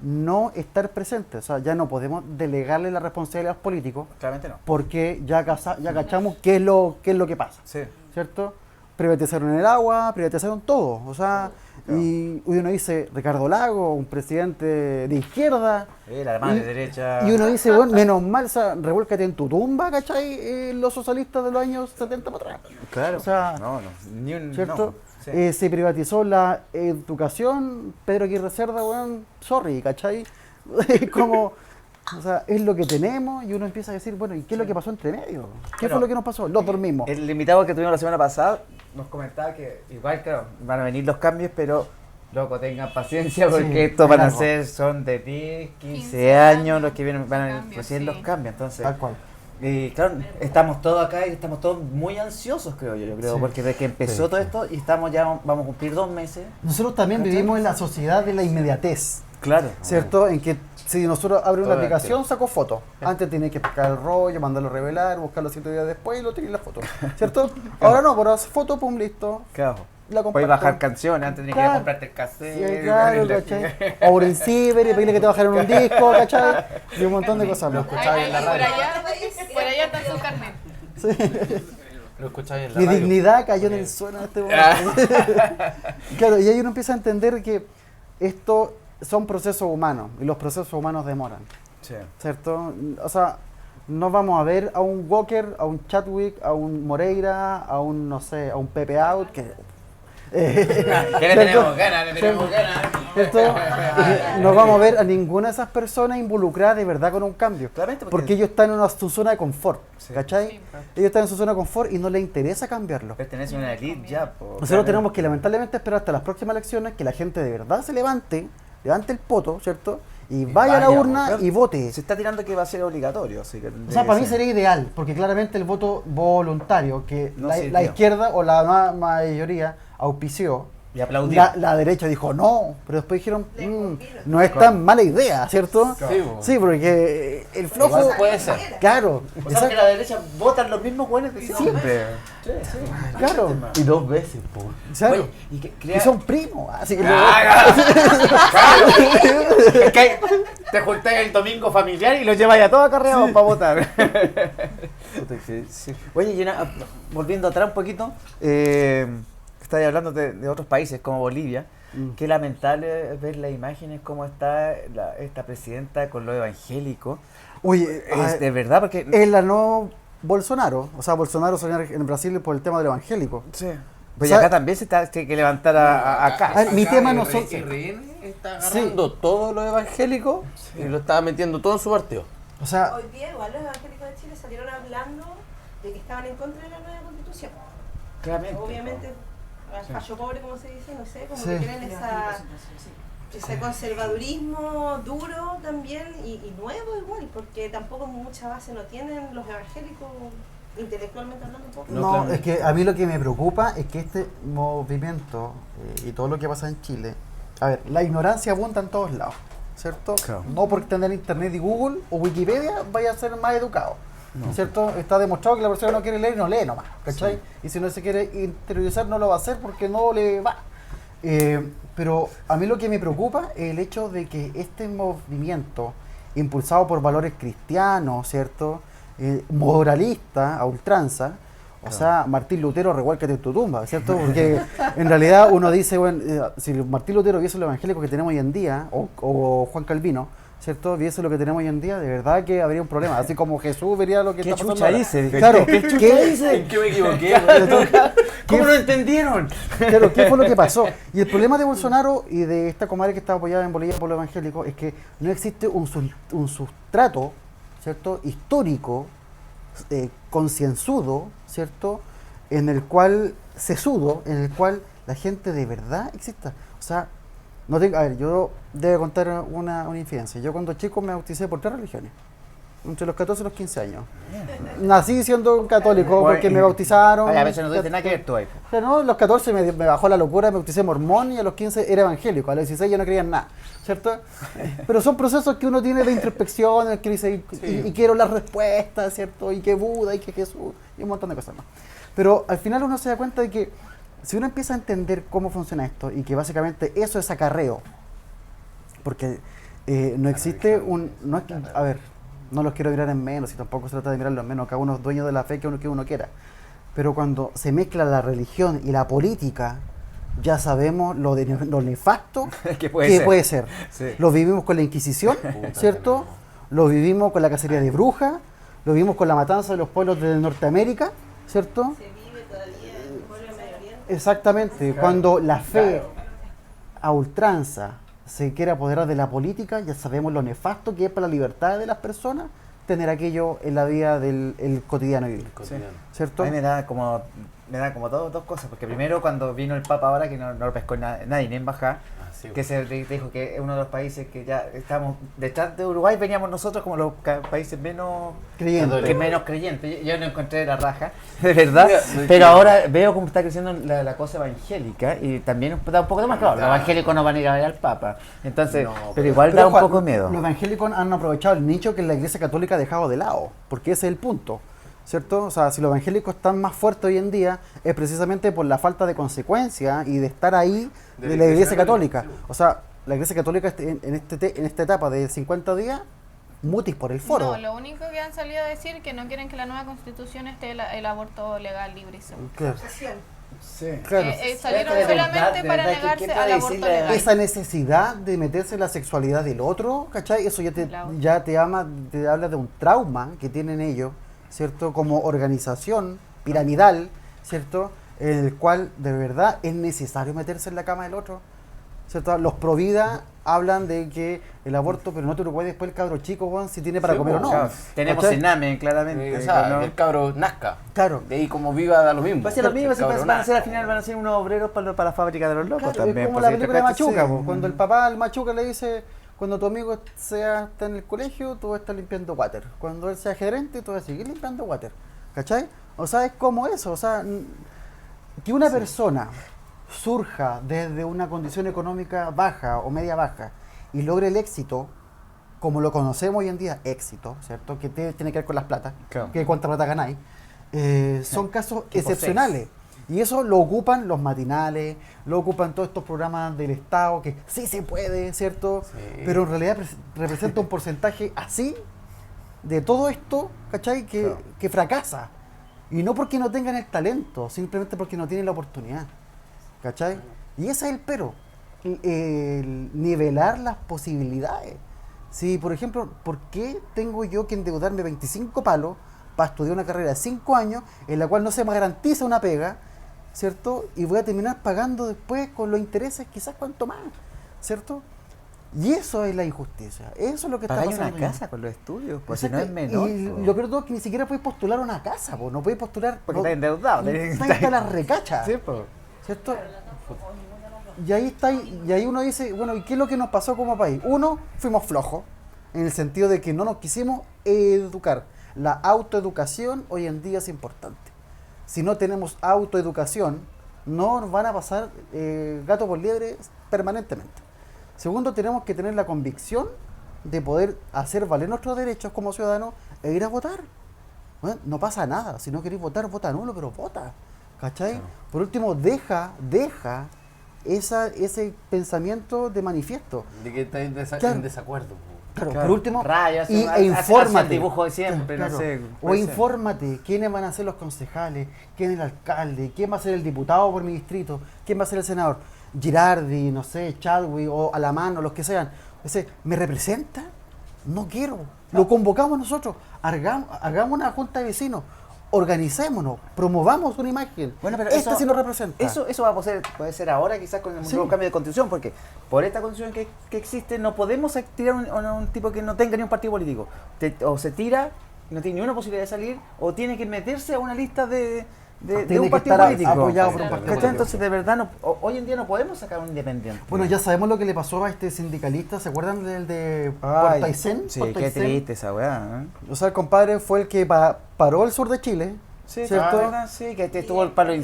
no estar presentes, o sea, ya no podemos delegarle la responsabilidad a los políticos, Claramente no. porque ya cachamos qué es lo que pasa, Sí. ¿cierto? Privatizaron el agua, privatizaron todo, o sea, y uno dice, Ricardo Lago, un presidente de izquierda, La mano de derecha. y uno dice, bueno, menos mal, o sea, revuélcate en tu tumba, ¿cachai? Los socialistas de los años 70 para atrás. Claro. O sea, no, ni un. ¿cierto? No. Sí. Se privatizó la educación, Pedro Aguirre Cerda, weón, sorry, ¿cachai? Es como, o sea, es lo que tenemos y uno empieza a decir, bueno, ¿y qué es lo que pasó entre medio? ¿Qué Bueno, fue lo que nos pasó? Los dormimos. El invitado que tuvimos la semana pasada nos comentaba que igual, claro, van a venir los cambios, pero loco, tengan paciencia porque Sí, estos van a largo. ser, son de 10, 15 15 años los que vienen, van a Cambios, recién sí. los cambios, entonces. Tal cual. Y claro, estamos todos acá y estamos todos muy ansiosos, creo yo, Sí. porque desde que empezó Sí, todo sí. esto y estamos ya, vamos a cumplir 2 meses. Nosotros también ¿Cachai? vivimos en la sociedad de la inmediatez, Claro. ¿cierto? En que si nosotros abrimos una Todo aplicación, activo. saco fotos. Antes tenía que pescar el rollo, mandarlo a revelar, buscarlo 7 días después y lo tenía en la foto, ¿cierto? Ahora no, pero haces foto, pum, listo. Claro. La Puedes comparto. bajar canciones, antes tenías que ir a Claro. comprarte el Sí, cassette. claro, ponerle- ¿cachai? O por encima y pedirle que te bajaran un disco, ¿cachai? Y un montón de cosas más. Ay, ay, por allá está su carnet. Lo escucháis en la Mi radio. dignidad cayó en el suelo en este momento. Claro, y ahí uno empieza a entender que esto son procesos humanos y los procesos humanos demoran, Sí. ¿cierto? O sea, no vamos a ver a un Walker, a un Chadwick, a un Moreira, a un, no sé, a un Pepe Out, que... ¿Qué le tenemos ganas? Le tenemos ganas. ¿Cierto? No vamos a ver a ninguna de esas personas involucradas de verdad con un cambio. Claramente, Porque ellos están en su zona de confort, Sí. ¿cachai? Sí. Ellos están en su zona de confort y no les interesa cambiarlo. Pertenece a una elite ya. Nosotros tenemos que lamentablemente esperar hasta las próximas elecciones que la gente de verdad se levante el poto, ¿cierto? Y vaya a la vaya, urna pues, y vote. Se está tirando que va a ser obligatorio. Así que O sea, para mí sería ideal, porque claramente el voto voluntario que No la sirvió. izquierda o la mayoría auspició, Y aplaudir. la derecha dijo no, pero después dijeron, Le convino. no es tan mala idea, ¿cierto? Sí, bo. Sí, porque el flojo... Igual puede ser. Claro, O sea, exacto, que la derecha votan los mismos buenos de siempre. Sí, sí. claro, Y 2 veces, po. claro. Oye, y que Y crea... son primos, así que... Es que te juntáis el domingo familiar y los lleváis a todos acarreados para votar. Oye, y volviendo atrás un poquito, estáis hablando de otros países como Bolivia. Qué lamentable ver las imágenes, cómo está esta presidenta con lo evangélico. Oye, Es de verdad, porque... es la no Bolsonaro, o sea, Bolsonaro salió en Brasil por el tema del evangélico. Sí. Pues O sea, acá también se tiene que levantar acá. A ver, mi tema no son... RN está agarrando todo lo evangélico y lo está metiendo todo en su partido. O sea, Hoy día igual los evangélicos de Chile salieron hablando de que estaban en contra de la nueva constitución. Claramente. Obviamente al fallo pobre, como se dice, no sé, como Sí. que tienen ese conservadurismo duro también y nuevo igual, porque tampoco mucha base no tienen los evangélicos, intelectualmente hablando un poco. No, No, claro. es que a mí lo que me preocupa es que este movimiento y todo lo que pasa en Chile, a ver, la ignorancia abunda en todos lados, ¿cierto? Claro. No porque tener internet y Google o Wikipedia vaya a ser más educado, ¿cierto? Está demostrado que la persona no quiere leer, no lee nomás, ¿cachai? Sí. Y si no se quiere interiorizar, no lo va a hacer porque no le va. Pero a mí lo que me preocupa es el hecho de que este movimiento, impulsado por valores cristianos, ¿cierto? Moralista a ultranza, o sea, Martín Lutero, revuélcate en tu tumba, ¿cierto? Porque en realidad uno dice, bueno, si Martín Lutero viese lo evangélico que tenemos hoy en día, o Juan Calvino, ¿cierto? Viese lo que tenemos hoy en día, de verdad que habría un problema. Así como Jesús vería lo que ¿Qué está pasando chucha ahora. hice? Claro, ¿Qué chucha ¿qué hice? ¿En qué me equivoqué? ¿Cómo lo entendieron? Claro, ¿qué fue lo que pasó? Y el problema de Bolsonaro y de esta comadre que está apoyada en Bolivia por los evangélicos es que no existe un sustrato, ¿cierto? Histórico, concienzudo, ¿cierto? En el cual, sesudo, en el cual la gente de verdad exista. O sea, no tengo, a ver, yo debo contar una infidencia. Yo cuando chico me bauticé por 3 religiones. Entre los 14 y los 15 años. Nací siendo católico porque me bautizaron. Ay, a veces no tuviste nada que ver tú ahí. Pero no, a los 14 me bajó la locura, me bauticé mormón y a los 15 era evangélico. A los 16 ya no creía en nada, ¿cierto? Pero son procesos que uno tiene de introspección, en el que dice, y quiero las respuestas, ¿cierto? Y que Buda, y que Jesús, y un montón de cosas más. Pero al final uno se da cuenta de que si uno empieza a entender cómo funciona esto y que básicamente eso es acarreo, porque no existe un... No es que, a ver, no los quiero mirar en menos y tampoco se trata de mirarlos en menos, cada uno es dueño de la fe que uno quiera. Pero cuando se mezcla la religión y la política, ya sabemos lo nefasto Que puede ser. Sí. Lo vivimos con la Inquisición, ¿cierto? Lo vivimos con la cacería de brujas, lo vivimos con la matanza de los pueblos de Norteamérica, ¿cierto? Se vive todavía en el pueblo de Medio Oriente. Exactamente. Cuando la fe a ultranza se quiere apoderar de la política, ya sabemos lo nefasto que es para la libertad de las personas tener aquello en la vida del el cotidiano vivir, ¿cierto? A mí me da como dos cosas, porque primero cuando vino el Papa ahora, que no lo pescó nadie, ni embajada, que se dijo que es uno de los países que ya estamos detrás de Uruguay, veníamos nosotros como los países menos creyentes. Yo no encontré la raja, de verdad, pero ahora veo cómo está creciendo la cosa evangélica y también da un poco de más claro. Los evangélicos no van a ir a ver al Papa, entonces, pero igual da un Juan, poco de miedo. Los evangélicos han aprovechado el nicho que la Iglesia Católica ha dejado de lado, porque ese es el punto, ¿cierto? O sea, si los evangélicos están más fuertes hoy en día es precisamente por la falta de consecuencia y de estar ahí de la Iglesia Católica. O sea, la Iglesia Católica en esta etapa de 50 días, mutis por el foro. No, lo único que han salido a decir es que no quieren que la nueva constitución esté el aborto legal, libre y seguro. Claro. Sí. Claro. Salieron De verdad, solamente de para verdad, negarse ¿qué al puede aborto decirle a legal. Esa necesidad de meterse en la sexualidad del otro, ¿cachai? Eso ya te habla de un trauma que tienen ellos, ¿cierto? Como organización piramidal, ¿cierto? En el cual de verdad es necesario meterse en la cama del otro, ¿cierto? Los pro vida hablan de que el aborto, pero no te Uruguay después el cabro chico, Juan, si tiene para comer o no. Claro, tenemos ¿cachai? Sename, claramente. O sea, ¿no? el cabro nazca. Claro. De ahí como viva da lo mismo. Va a ser lo mismo, El cabro van a ser al nazca. final van a ser unos obreros para la fábrica de los locos Claro, también. es como pues, la si te película de cachas, Machuca, sí. po, cuando el papá al Machuca le dice, cuando tu amigo está en el colegio, tú vas a estar limpiando water. Cuando él sea gerente, tú vas a seguir limpiando water. ¿Cachai? O sea, es como eso. O sea, que una persona surja desde una condición económica baja o media baja y logre el éxito, como lo conocemos hoy en día, éxito, ¿cierto? Que tiene que ver con las plata, Claro. que cuánta plata ganáis, son casos Tipo excepcionales. Y eso lo ocupan los matinales, lo ocupan todos estos programas del Estado, que sí se puede, ¿cierto? Sí. Pero en realidad representa un porcentaje así de todo esto, ¿cachai? Que fracasa. Y no porque no tengan el talento, simplemente porque no tienen la oportunidad, ¿cachai? Y ese es el pero, el nivelar las posibilidades. Si, por ejemplo, ¿por qué tengo yo que endeudarme 25 palos para estudiar una carrera de 5 años en la cual no se me garantiza una pega, ¿cierto? Y voy a terminar pagando después con los intereses quizás cuanto más, ¿cierto? Y eso es la injusticia, eso es lo que está Pagáis pasando. una casa con los estudios, pues si no Exacto. es menor. Y po. lo peor de todo es que ni siquiera puedes postular una casa, po. No puedes postular Porque estás endeudado. está la recacha. Sí, pues. ¿cierto? Y ahí está, y ahí uno dice, bueno, ¿y qué es lo que nos pasó como país? Uno, fuimos flojos, en el sentido de que no nos quisimos educar. La autoeducación hoy en día es importante. Si no tenemos autoeducación, no nos van a pasar gato por liebre permanentemente. Segundo, tenemos que tener la convicción de poder hacer valer nuestros derechos como ciudadanos e ir a votar. Bueno, no pasa nada. Si no queréis votar, vota nulo, pero vota. ¿Cachai? Claro. Por último, deja ese pensamiento de manifiesto. De que está en desacuerdo. Claro, por último, rayas, e infórmate. El dibujo de siempre, claro, no sé. O infórmate, quiénes van a ser los concejales, quién es el alcalde, quién va a ser el diputado por mi distrito, quién va a ser el senador. Girardi, no sé, Chadwick o Alamán o los que sean. ¿Me representa? No quiero. Lo convocamos nosotros. Hagamos una junta de vecinos. Organicémonos, promovamos una imagen. Bueno, pero eso sí nos representa. Eso va a puede ser ahora, quizás con un nuevo cambio de constitución, porque por esta constitución que existe no podemos tirar un tipo que no tenga ni un partido político. O se tira, no tiene ni una posibilidad de salir, o tiene que meterse a una lista de un partido político. Apoyado por un partido político. Entonces, de verdad, hoy en día no podemos sacar un independiente. Bueno, ya sabemos lo que le pasó a este sindicalista. ¿Se acuerdan del de Portaicén? Sí, qué triste esa weá. O sea, el compadre fue el que paró el sur de Chile. Sí, ¿cierto? Sí, que estuvo el palo.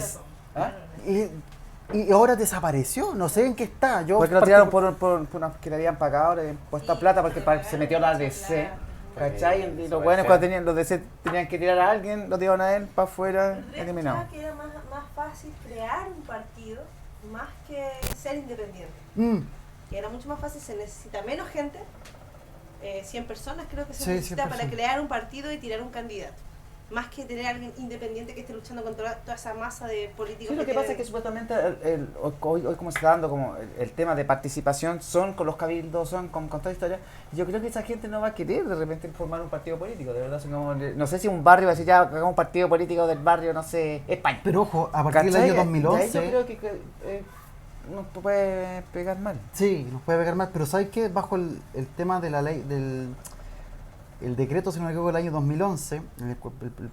Y ahora desapareció. No sé en qué está. Porque lo tiraron por unas que le habían pagado, le habían puesto plata porque se metió la DC. ¿Cachai? Y los buenos cuando los DC tenían que tirar a alguien, lo tiraron a él para afuera, eliminado. Que era más fácil crear un partido más que ser independiente. Que era mucho más fácil, se necesita menos gente, 100 personas creo que se necesita para crear un partido y tirar un candidato. Más que tener a alguien independiente que esté luchando contra toda esa masa de políticos. Sí, lo que pasa es que supuestamente hoy como se está dando como el tema de participación son con los cabildos, son con toda historia. Yo creo que esa gente no va a querer de repente formar un partido político, de verdad. No sé si un barrio va a decir ya hagamos un partido político del barrio, no sé, España. Pero ojo, a partir del año 2011... Yo creo que nos puede pegar mal. Sí, nos puede pegar mal, pero ¿sabes qué? Bajo el tema de la ley el decreto, si no me equivoco, del año 2011, en el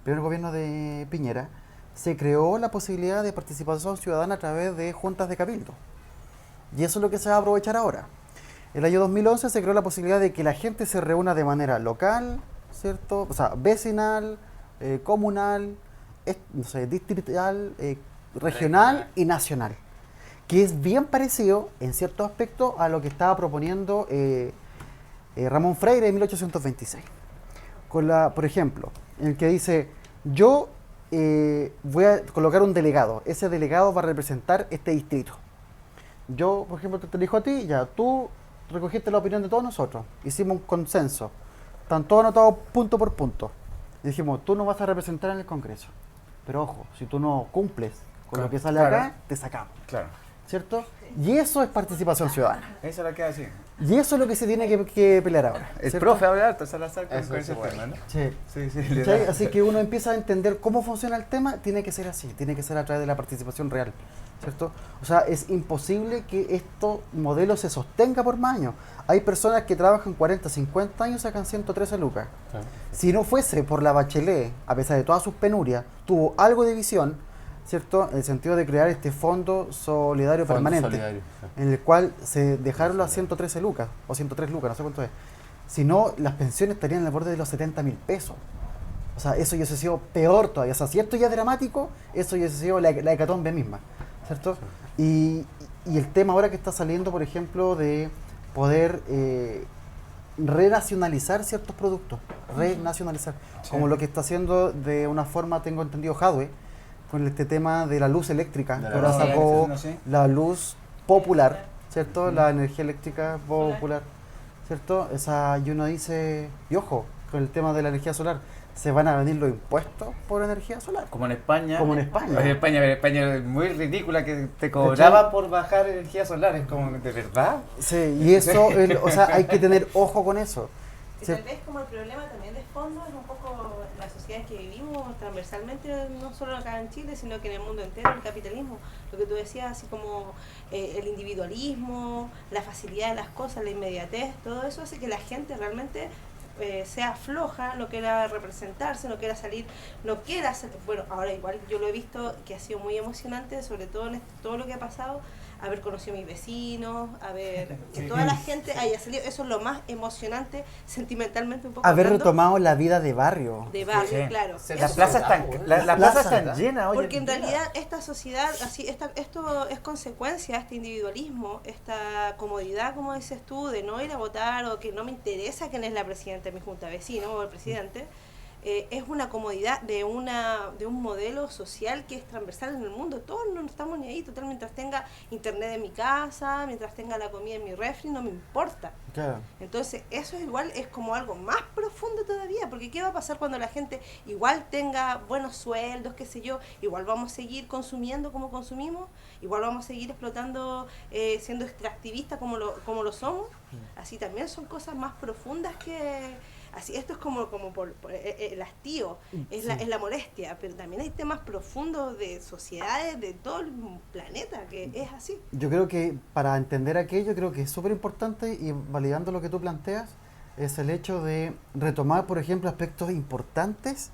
primer gobierno de Piñera, se creó la posibilidad de participación ciudadana a través de juntas de cabildo. Y eso es lo que se va a aprovechar ahora. En el año 2011 se creó la posibilidad de que la gente se reúna de manera local, ¿cierto? O sea, vecinal, comunal, no sé, distrital, regional y nacional. Que es bien parecido, en ciertos aspectos, a lo que estaba proponiendo Ramón Freire en 1826. Por ejemplo, en el que dice, yo voy a colocar un delegado, ese delegado va a representar este distrito. Yo, por ejemplo, te elijo a ti, ya, tú recogiste la opinión de todos nosotros, hicimos un consenso, están todos anotados punto por punto. Y dijimos, tú nos vas a representar en el Congreso, pero ojo, si tú no cumples con lo que sale acá, te sacamos. Claro. ¿Cierto? Y eso es participación ciudadana. Eso es lo que así. Y eso es lo que se tiene que pelear ahora. El profe habla harto, Salazar, con ese tema, ¿no? Sí. Sí, así que uno empieza a entender cómo funciona el tema, tiene que ser así, tiene que ser a través de la participación real, ¿cierto? O sea, es imposible que estos modelos se sostenga por más años. Hay personas que trabajan 40, 50 años y sacan 113 lucas. Claro. Si no fuese por la Bachelet, a pesar de todas sus penurias, tuvo algo de visión, ¿cierto? En el sentido de crear este fondo solidario permanente, en el cual se dejaron las 113 lucas, o 103 lucas, no sé cuánto es. Si no, las pensiones estarían en el borde de los 70.000 pesos. O sea, eso ya se ha sido peor todavía. O sea, si esto ya es dramático, eso ya se ha sido la hecatombe misma, ¿cierto? Sí. Y el tema ahora que está saliendo, por ejemplo, de poder renacionalizar ciertos productos, renacionalizar, como lo que está haciendo de una forma, tengo entendido, Jadwe, con este tema de la luz eléctrica, que ahora sacó la luz popular, ¿cierto? La energía eléctrica popular, ¿cierto? Y uno dice, y ojo, con el tema de la energía solar, ¿se van a venir los impuestos por energía solar? Como en España. Como en España. En España es muy ridícula que te cobraba por bajar energía solar, es como, ¿de verdad? Sí, y eso, o sea, hay que tener ojo con eso. Y tal vez como el problema también de fondo es un poco la sociedad que vivimos transversalmente, no solo acá en Chile, sino que en el mundo entero, el capitalismo. Lo que tú decías, así como el individualismo, la facilidad de las cosas, la inmediatez, todo eso hace que la gente realmente sea floja, no quiera representarse, no quiera salir, no quiera hacer, bueno, ahora igual yo lo he visto que ha sido muy emocionante, sobre todo en todo lo que ha pasado, haber conocido a mis vecinos, que toda la gente haya salido, eso es lo más emocionante, sentimentalmente un poco Haber hablando, retomado la vida de barrio. de barrio, Sí. claro. Las Eso- plazas están, las plazas están llenas, oye. porque en realidad esta sociedad, esto es consecuencia de este individualismo, esta comodidad, como dices tú, de no ir a votar o que no me interesa quién es la presidenta de mi junta de vecinos o el presidente, es una comodidad de un modelo social que es transversal en el mundo. Todos no estamos ni ahí, total, mientras tenga internet en mi casa, mientras tenga la comida en mi refri, no me importa. Claro. Entonces, eso igual es como algo más profundo todavía, porque ¿qué va a pasar cuando la gente igual tenga buenos sueldos, qué sé yo? Igual vamos a seguir consumiendo como consumimos, igual vamos a seguir explotando, siendo extractivistas como lo somos. Así también son cosas más profundas que... Así, esto es como por el hastío, es la molestia, pero también hay temas profundos de sociedades, de todo el planeta, que es así. Yo creo que para entender aquello, creo que es súper importante, y validando lo que tú planteas, es el hecho de retomar, por ejemplo, aspectos importantes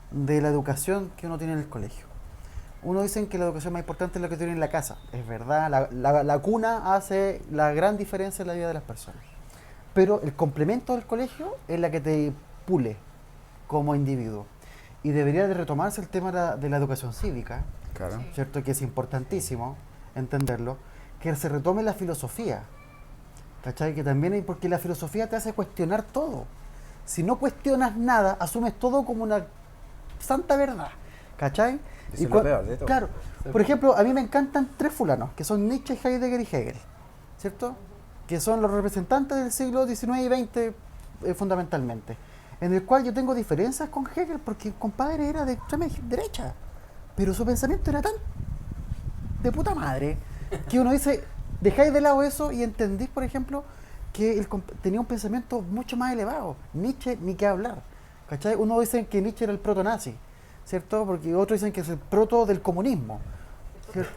de la educación que uno tiene en el colegio. Uno dice que la educación más importante es lo que tiene en la casa. Es verdad, la cuna hace la gran diferencia en la vida de las personas. Pero el complemento del colegio es la que te pule como individuo. Y debería de retomarse el tema de la educación cívica, Claro. ¿cierto? Que es importantísimo entenderlo, que se retome la filosofía, ¿cachai? Que también hay, porque la filosofía te hace cuestionar todo. Si no cuestionas nada, asumes todo como una santa verdad, ¿cachai? Eso es lo peor de todo. Claro, por ejemplo, a mí me encantan tres fulanos, que son Nietzsche, Heidegger y Hegel, ¿cierto? Que son los representantes del siglo XIX y XX fundamentalmente, en el cual yo tengo diferencias con Hegel porque el compadre era de extrema derecha, pero su pensamiento era tan de puta madre que uno dice, dejáis de lado eso y entendís, por ejemplo, que él tenía un pensamiento mucho más elevado. Nietzsche, ni qué hablar, ¿cachai? Uno dice que Nietzsche era el proto-nazi, ¿cierto? Porque otros dicen que es el proto del comunismo, ¿cierto?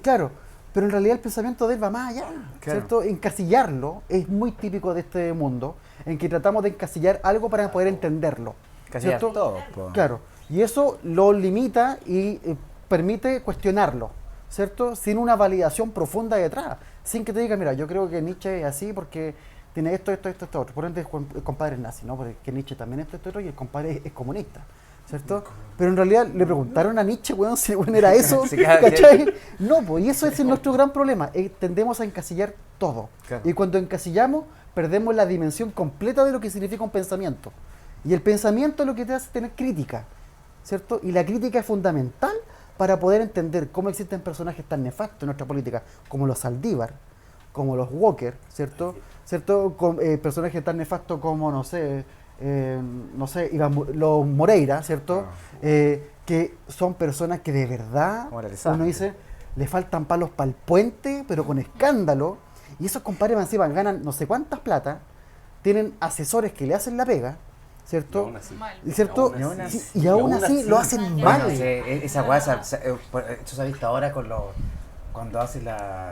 Claro, pero en realidad el pensamiento de él va más allá, ¿cierto? Encasillarlo es muy típico de este mundo, en que tratamos de encasillar algo para poder entenderlo, Casillas ¿cierto? todo, po. Claro, y eso lo limita y permite cuestionarlo, ¿cierto? Sin una validación profunda detrás, sin que te diga, mira, yo creo que Nietzsche es así porque tiene esto, otro. Por ende, el compadre es nazi, ¿no? Porque Nietzsche también esto, otro, y el compadre es comunista, ¿cierto? Pero en realidad le preguntaron a Nietzsche, weón, si el weón era eso, Sí, claro, ¿cachai? No, pues, y eso es nuestro gran problema, tendemos a encasillar todo. Claro. Y cuando encasillamos, perdemos la dimensión completa de lo que significa un pensamiento. Y el pensamiento es lo que te hace tener crítica, ¿cierto? Y la crítica es fundamental para poder entender cómo existen personajes tan nefastos en nuestra política, como los Saldívar, como los Walker, ¿cierto? Personajes tan nefastos como, no sé, los Moreira, ¿cierto? Que son personas que de verdad, Moralizadas. uno dice, le faltan palos para el puente, pero con escándalo, y esos compadres encima ganan no sé cuántas plata, tienen asesores que le hacen la pega, ¿cierto? Aún así. Mal. ¿Cierto? Y aún así- Y aún así lo hacen Bueno, mal. Bueno, esa weá, esto se ha visto ahora con cuando hace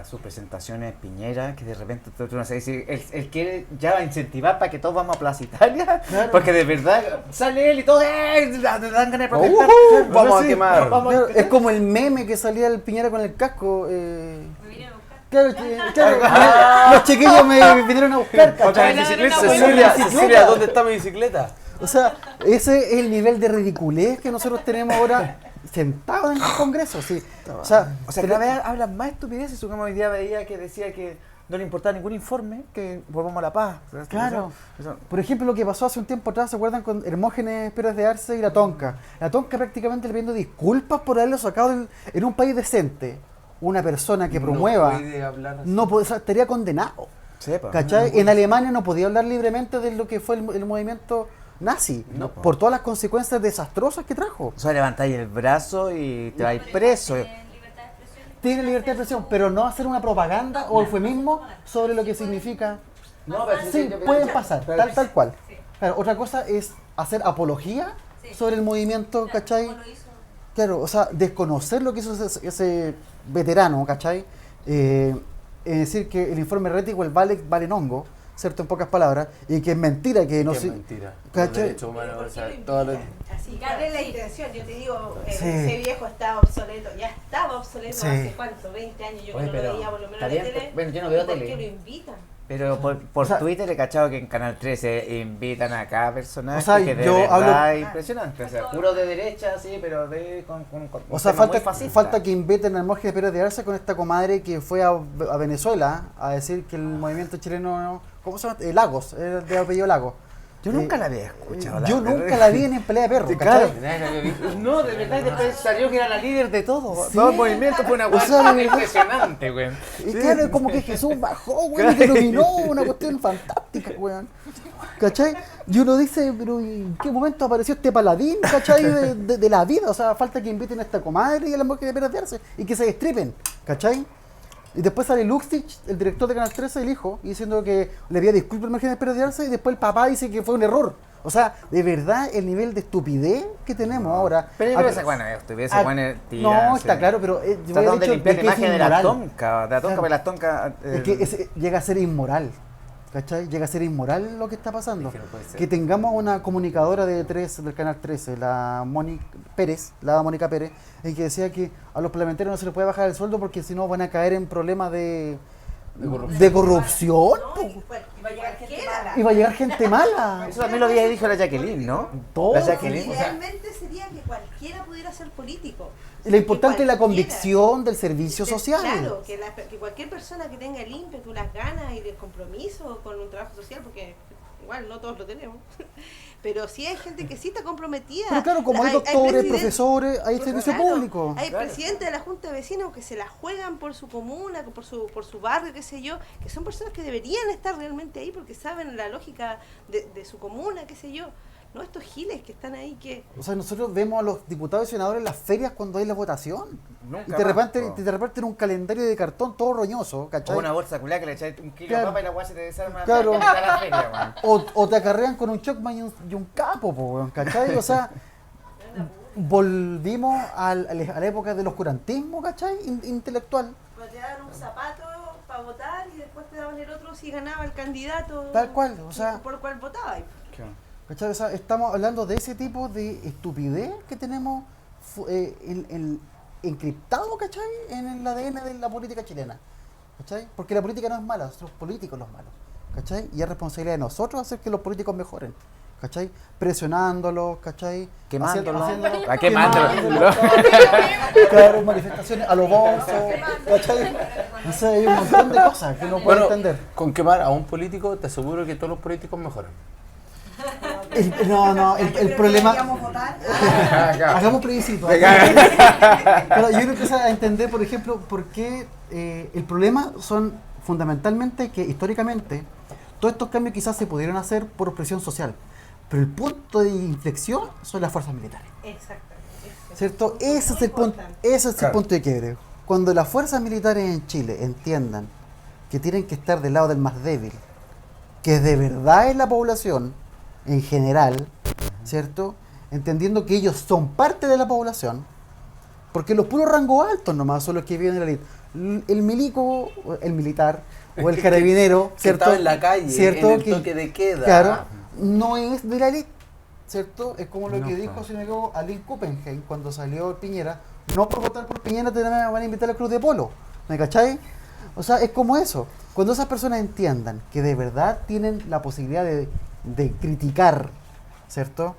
sus presentaciones Piñera, que de repente tú no sé, dice, él quiere ya incentivar para que todos vamos a Plaza Italia, Claro. porque de verdad sale él y todo, te dan ganas de protestar. Vamos a Sí, quemar. vamos a Claro, quemar. es como el meme que salía el Piñera con el casco. Me vine a buscar. Claro, los chiquillos me vinieron a buscar. Otra ¿cachai? vez Bueno, bicicleta. bueno, Cecilia, bicicleta. Cecilia, ¿dónde está mi bicicleta? O sea, ese es el nivel de ridiculez que nosotros tenemos ahora sentados en el Congreso. Sí. O sea, Cada vez hablan más estupideces. Como hoy día veía que decía que no le importaba ningún informe, que volvamos a la paz. claro. Eso- Por ejemplo, lo que pasó hace un tiempo atrás, ¿se acuerdan con Hermógenes Pérez de Arce y la Tonka? La Tonka prácticamente le pidiendo disculpas por haberlo sacado en un país decente. Una persona que promueva, No puede hablar así. no puede, o sea, estaría condenado. Sepa. ¿Cachai? En Alemania no podía hablar libremente de lo que fue el movimiento nazi, No, po. por todas las consecuencias desastrosas que trajo. O sea, levantáis el brazo y te vais preso. Tiene libertad de expresión, pero no hacer una propaganda o eufemismo sobre lo que significa. No, pero Sí, pueden pasar, tal cual. Claro, otra cosa es hacer apología sobre el movimiento, ¿cachai? Claro, o sea, desconocer lo que hizo ese veterano, ¿cachai? Es decir, que el informe Reti o el valen hongo, ¿cierto? En pocas palabras, y que es mentira, que no Qué sé. mentira. ¿Cachai? Los derechos humanos, ¿Por o qué sea, lo invitan? todos los... Así, ¿cuál es la intención? Yo te digo, Sí. ese viejo estaba obsoleto, ya estaba obsoleto Sí. hace cuánto, 20 años, yo que Oye, no lo pero veía por lo menos está en la bien, tele. bueno, yo no veo ¿Y por tele. qué lo invitan? Pero por O sea, Twitter he cachado que en Canal 13 invitan a cada personaje O sea, que de yo verdad hablo- es impresionante. O sea, puro de derecha, sí, pero con O sea, un tema muy falta, fascista. falta que inviten al Monje Pérez de Arce con esta comadre que fue a Venezuela a decir que el movimiento chileno, ¿cómo se llama? Lagos, era de apellido Lagos. Yo nunca la había escuchado. Yo nunca la vi en pelea de perros, Claro. ¿cachai? Nadie la había visto. No, de verdad, después salió que era la líder de todo. Sí. Todo el movimiento fue una O sea, cosa de verdad. impresionante, güey. Y claro, es como que Jesús bajó, güey, y iluminó una cuestión fantástica, weón. ¿Cachai? Y uno dice, pero ¿en qué momento apareció este paladín, cachai, de la vida? O sea, falta que inviten a esta comadre y a la mujer de Pérez de Arce y que se destripen, ¿cachai? Y después sale Luxich, el director de Canal 13, el hijo, y diciendo que le había disculpas al margen de Pérez de Arce, y después el papá dice que fue un error. O sea, de verdad, el nivel de estupidez que tenemos ahora. Pero yo creo que esa buena esa buena No, está claro, pero yo había Tratando de dicho limpiar de la que es imagen de la inmoral. tonca, Claro. porque las toncas... Es que llega a ser inmoral, ¿cachai? Llega a ser inmoral lo que está pasando. Es que no puede ser. Que tengamos una comunicadora del Canal 13, la Mónica Pérez, y que decía que a los parlamentarios no se les puede bajar el sueldo porque si no van a caer en problemas de corrupción. No, po. y va a llegar gente mala. Y va a llegar gente mala. Eso también lo había dicho la Jacqueline, ¿no? Todo. La Jacqueline. Idealmente sería que cualquiera pudiera ser político. Y lo importante es la cualquiera. convicción del servicio social. Claro, que cualquier persona que tenga el ímpetu, las ganas y el compromiso con un trabajo social, porque igual no todos lo tenemos, pero sí hay gente que sí está comprometida. Pero claro, como hay doctores, presidentes- profesores, hay servicio Claro, público. Hay Claro. presidentes de la Junta de Vecinos que se la juegan por su comuna, por su barrio, qué sé yo, que son personas que deberían estar realmente ahí porque saben la lógica de su comuna, qué sé yo. No estos giles que están ahí que... O sea, nosotros vemos a los diputados y senadores en las ferias cuando hay la votación. Nunca Y te reparten, más, te reparten un calendario de cartón todo roñoso, ¿cachai? O una bolsa culiada que le echáis un kilo Claro. de papa y la guasa se te desarma Claro. hasta la feria, weón. O te acarrean con un chocman y un capo, po, weón, ¿cachai? O sea, volvimos a la época del oscurantismo, ¿cachai? Intelectual. Te daban un zapato para votar y después te daban el otro si ganaba el candidato Tal cual, o sea- por el cual votaba. ¿Cachai? O sea, estamos hablando de ese tipo de estupidez que tenemos encriptado, ¿cachai? En el ADN de la política chilena. ¿Cachai? Porque la política no es mala, son los políticos los malos. ¿Cachai? Y es responsabilidad de nosotros hacer que los políticos mejoren. ¿Cachai? Presionándolos, ¿cachai? Quemándolos. Haciendo- ¿A quemándolos? Claro, manifestaciones a los bolsos, ¿cachai? O sea, hay un montón de cosas que uno puede Bueno, entender. con quemar a un político, te aseguro que todos los políticos mejoran. El problema... Hagamos plebiscito. Pero yo creo que empieza a entender, por ejemplo, por qué el problema son fundamentalmente que históricamente todos estos cambios quizás se pudieron hacer por presión social, pero el punto de inflexión son las fuerzas militares. Exactamente. ¿Cierto? Ese es el punto, ese es el punto de quiebre. Cuando las fuerzas militares en Chile entiendan que tienen que estar del lado del más débil, que de verdad es la población en general, ¿cierto? Entendiendo que ellos son parte de la población, porque los puros rangos altos nomás son los que viven en la élite. El milico, el militar o el carabinero, Que ¿cierto? estaba en la calle, ¿cierto? en el toque de queda. Claro, no es de la élite, ¿cierto? Es como lo No, que claro. dijo, si no me equivoco, Aline Kuppenheim cuando salió Piñera. No por votar por Piñera te van a invitar al club de polo, ¿me cachai? O sea, es como eso. Cuando esas personas entiendan que de verdad tienen la posibilidad de criticar, ¿cierto?,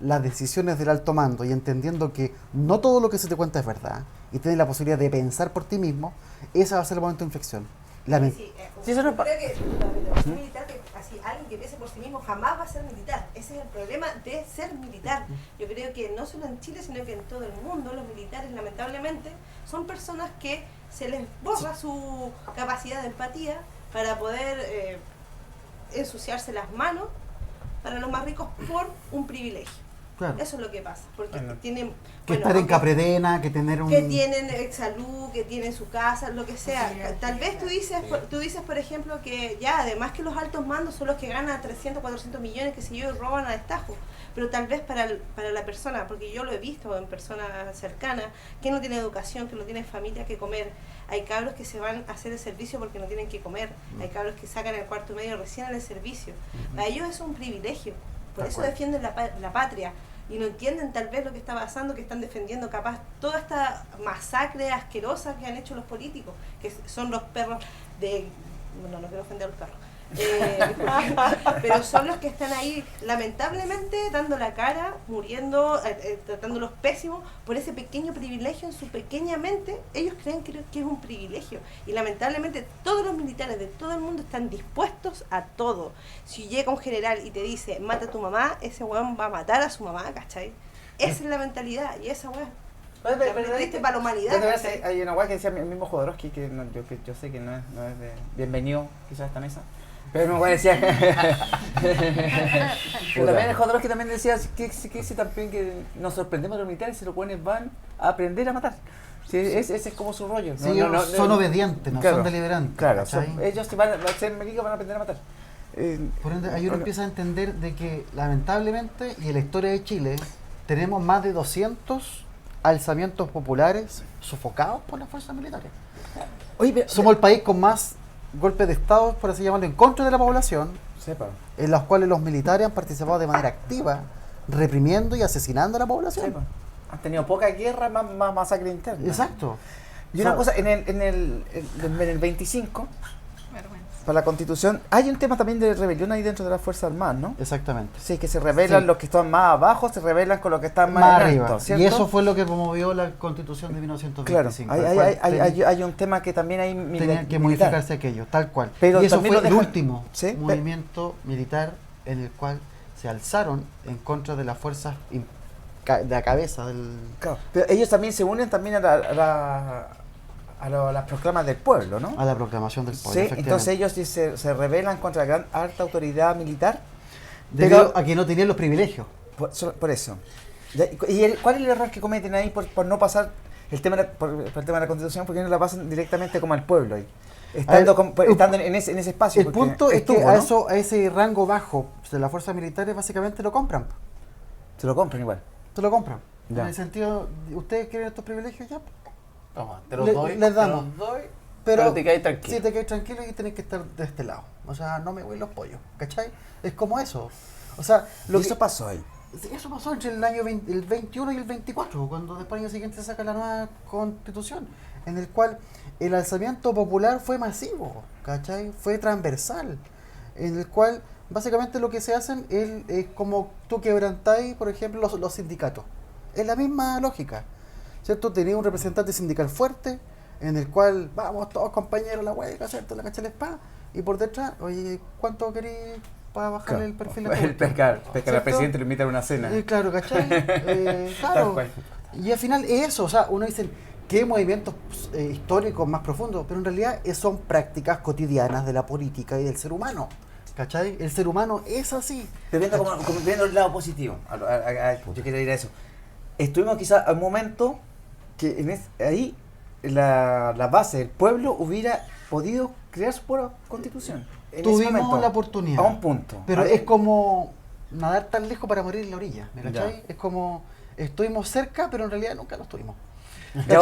las decisiones del alto mando y entendiendo que no todo lo que se te cuenta es verdad y tienes la posibilidad de pensar por ti mismo, ese va a ser el momento de inflexión. Sí, eso no pa- creo que la revolución militar, que así alguien que piense por sí mismo jamás va a ser militar. Ese es el problema de ser militar. Yo creo que no solo en Chile, sino que en todo el mundo, los militares lamentablemente son personas que se les borra su capacidad de empatía para poder ensuciarse las manos para los más ricos por un privilegio. Claro. Eso es lo que pasa, porque Bueno. tienen... Que bueno, estar en aunque- Capredena, que tener un... que tienen salud, que tienen su casa, lo que sea. Tal vez tú dices, por ejemplo, que ya, además que los altos mandos son los que ganan 300, 400 millones, que se yo, y roban a destajo. Pero tal vez para la persona, porque yo lo he visto en personas cercanas, que no tiene educación, que no tiene familia que comer. Hay cabros que se van a hacer el servicio porque no tienen que comer. Hay cabros que sacan el cuarto medio recién en el servicio. Para ellos es un privilegio. Por Tal eso cual. defienden la patria. Y no entienden tal vez lo que está pasando, que están defendiendo capaz toda esta masacre asquerosa que han hecho los políticos, que son los perros de... Bueno, no quiero ofender a los perros. Pero son los que están ahí lamentablemente dando la cara, muriendo, tratándolos pésimos por ese pequeño privilegio en su pequeña mente. Ellos creen que es un privilegio y lamentablemente todos los militares de todo el mundo están dispuestos a todo. Si llega un general y te dice mata a tu mamá, ese weón va a matar a su mamá, ¿cachai? Esa es la mentalidad y esa weón la triste para la humanidad, ¿cachai? Hay una guay que decía el mismo Jodorowsky, que yo sé que no es de bienvenido quizás a esta mesa. Pero mi guay decía. Pero también el Jodorowsky también decía que si también que nos sorprendemos de los militares si los buenos van a aprender a matar. Sí, ese es como su rollo. Sí, ellos son obedientes, no claro, son deliberantes. Claro, ¿cachai? ellos si van a ser médicos van a aprender a matar. Por ende, ahí uno empieza a entender de que lamentablemente, y en la historia de Chile, tenemos más de 200 alzamientos populares sofocados por las fuerzas militares. Oye, pero, Somos el país con más golpes de Estado, por así llamarlo, en contra de la población, sepa. en los cuales los militares han participado de manera activa, reprimiendo y asesinando a la población. Sepa. Han tenido poca guerra, más masacre interna. Exacto. Y una O sea, cosa, en el 25, Vergüenza. para la Constitución, hay un tema también de rebelión ahí dentro de las Fuerzas Armadas, ¿no? Exactamente. Sí, que se rebelan Sí. los que están más abajo, se rebelan con los que están más, Más en arriba. alto, ¿cierto? Y eso fue lo que promovió la Constitución de Claro, 1925. hay, el hay, cual hay un tema que también hay tenía que modificarse aquello, tal cual. Pero y eso también fue lo el dejan- último ¿Sí? movimiento militar en el cual se alzaron en contra de las fuerzas de la cabeza del... Claro, pero ellos también se unen también a las proclamas del pueblo, ¿no? a la proclamación del pueblo. Sí, efectivamente. entonces ellos sí se rebelan contra la gran alta autoridad militar. Debido pero- a que no tenían los privilegios. Por eso. ¿Cuál es el error que cometen ahí por no pasar el tema por el tema de la Constitución? Porque no la pasan directamente como al pueblo ahí. Estando, A ver, estando en ese espacio. El porque punto es que estuvo, a, ¿no? a ese rango bajo de las fuerzas militares básicamente lo compran. Se lo compran igual. Se lo compran. Ya. En el sentido, ¿ustedes quieren estos privilegios? Ya. Toma, te los Le- doy, les te damos. los doy, Pero, pero te quedas tranquilo. Sí, te quedas tranquilo y tienes que estar de este lado. O sea, no me voy los pollos, ¿cachai? Es como eso. O sea, Lo que eso pasó ahí. eso pasó entre el año el 21 y el 24, cuando después al año siguiente se saca la nueva constitución, en el cual el alzamiento popular fue masivo, ¿cachai? Fue transversal, en el cual básicamente lo que se hacen es como tú quebrantáis, por ejemplo, los sindicatos. Es la misma lógica, ¿cierto? Tenía un representante sindical fuerte, en el cual vamos todos compañeros a la huelga, ¿cierto? La cacha la espada, y por detrás, oye, ¿cuánto queréis para bajarle el perfil a El todo? pescar al ¿Cierto? presidente lo invita a una cena. Claro, ¿cachai? Tal Claro. cual. Y al final es eso, o sea, uno dice, ¿qué movimientos históricos más profundos? Pero en realidad son prácticas cotidianas de la política y del ser humano, ¿cachai? El ser humano es así. Pero viendo, como viendo el lado positivo, yo quiero ir a eso. Estuvimos quizás a un momento que ahí la base del pueblo hubiera podido crear su propia constitución. En ese Tuvimos momento, la oportunidad. A un punto. Pero Ah, es como nadar tan lejos para morir en la orilla, ¿me cachai? Ya. Es como, estuvimos cerca, pero en realidad nunca lo estuvimos. Y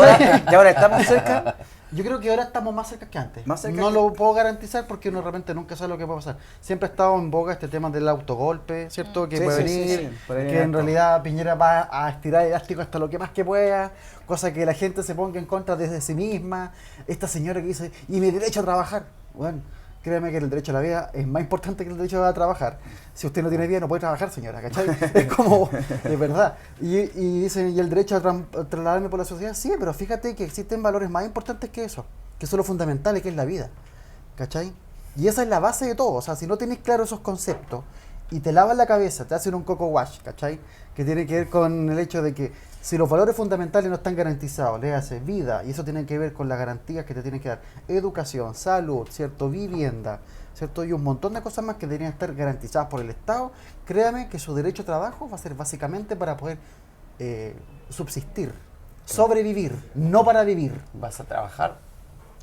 ahora estamos cerca. Yo creo que ahora estamos más cerca que antes. Más cerca no que- lo puedo garantizar porque uno realmente nunca sabe lo que puede pasar. Siempre ha estado en boga este tema del autogolpe, ¿cierto? Que Sí, puede sí, sí, venir, sí, por ahí que viene en harto. realidad Piñera va a estirar el elástico hasta lo que más que pueda, cosa que la gente se ponga en contra desde sí misma. Esta señora que dice, y mi derecho a trabajar. Bueno, créeme que el derecho a la vida es más importante que el derecho a trabajar. Si usted no tiene vida, no puede trabajar, señora, ¿cachai? Es como, de verdad. Y dicen, ¿y el derecho a trasladarme por la sociedad? Sí, pero fíjate que existen valores más importantes que eso, que son los fundamentales, que es la vida, ¿cachai? Y esa es la base de todo. O sea, si no tienes claro esos conceptos y te lavas la cabeza, te hacen un coco wash, ¿cachai? Que tiene que ver con el hecho de que si los valores fundamentales no están garantizados, le hace vida, y eso tiene que ver con las garantías que te tienen que dar, educación, salud, ¿cierto? Vivienda, ¿cierto? Y un montón de cosas más que deberían estar garantizadas por el Estado. Créame que su derecho a trabajo va a ser básicamente para poder subsistir, sobrevivir, no para vivir, Vas a trabajar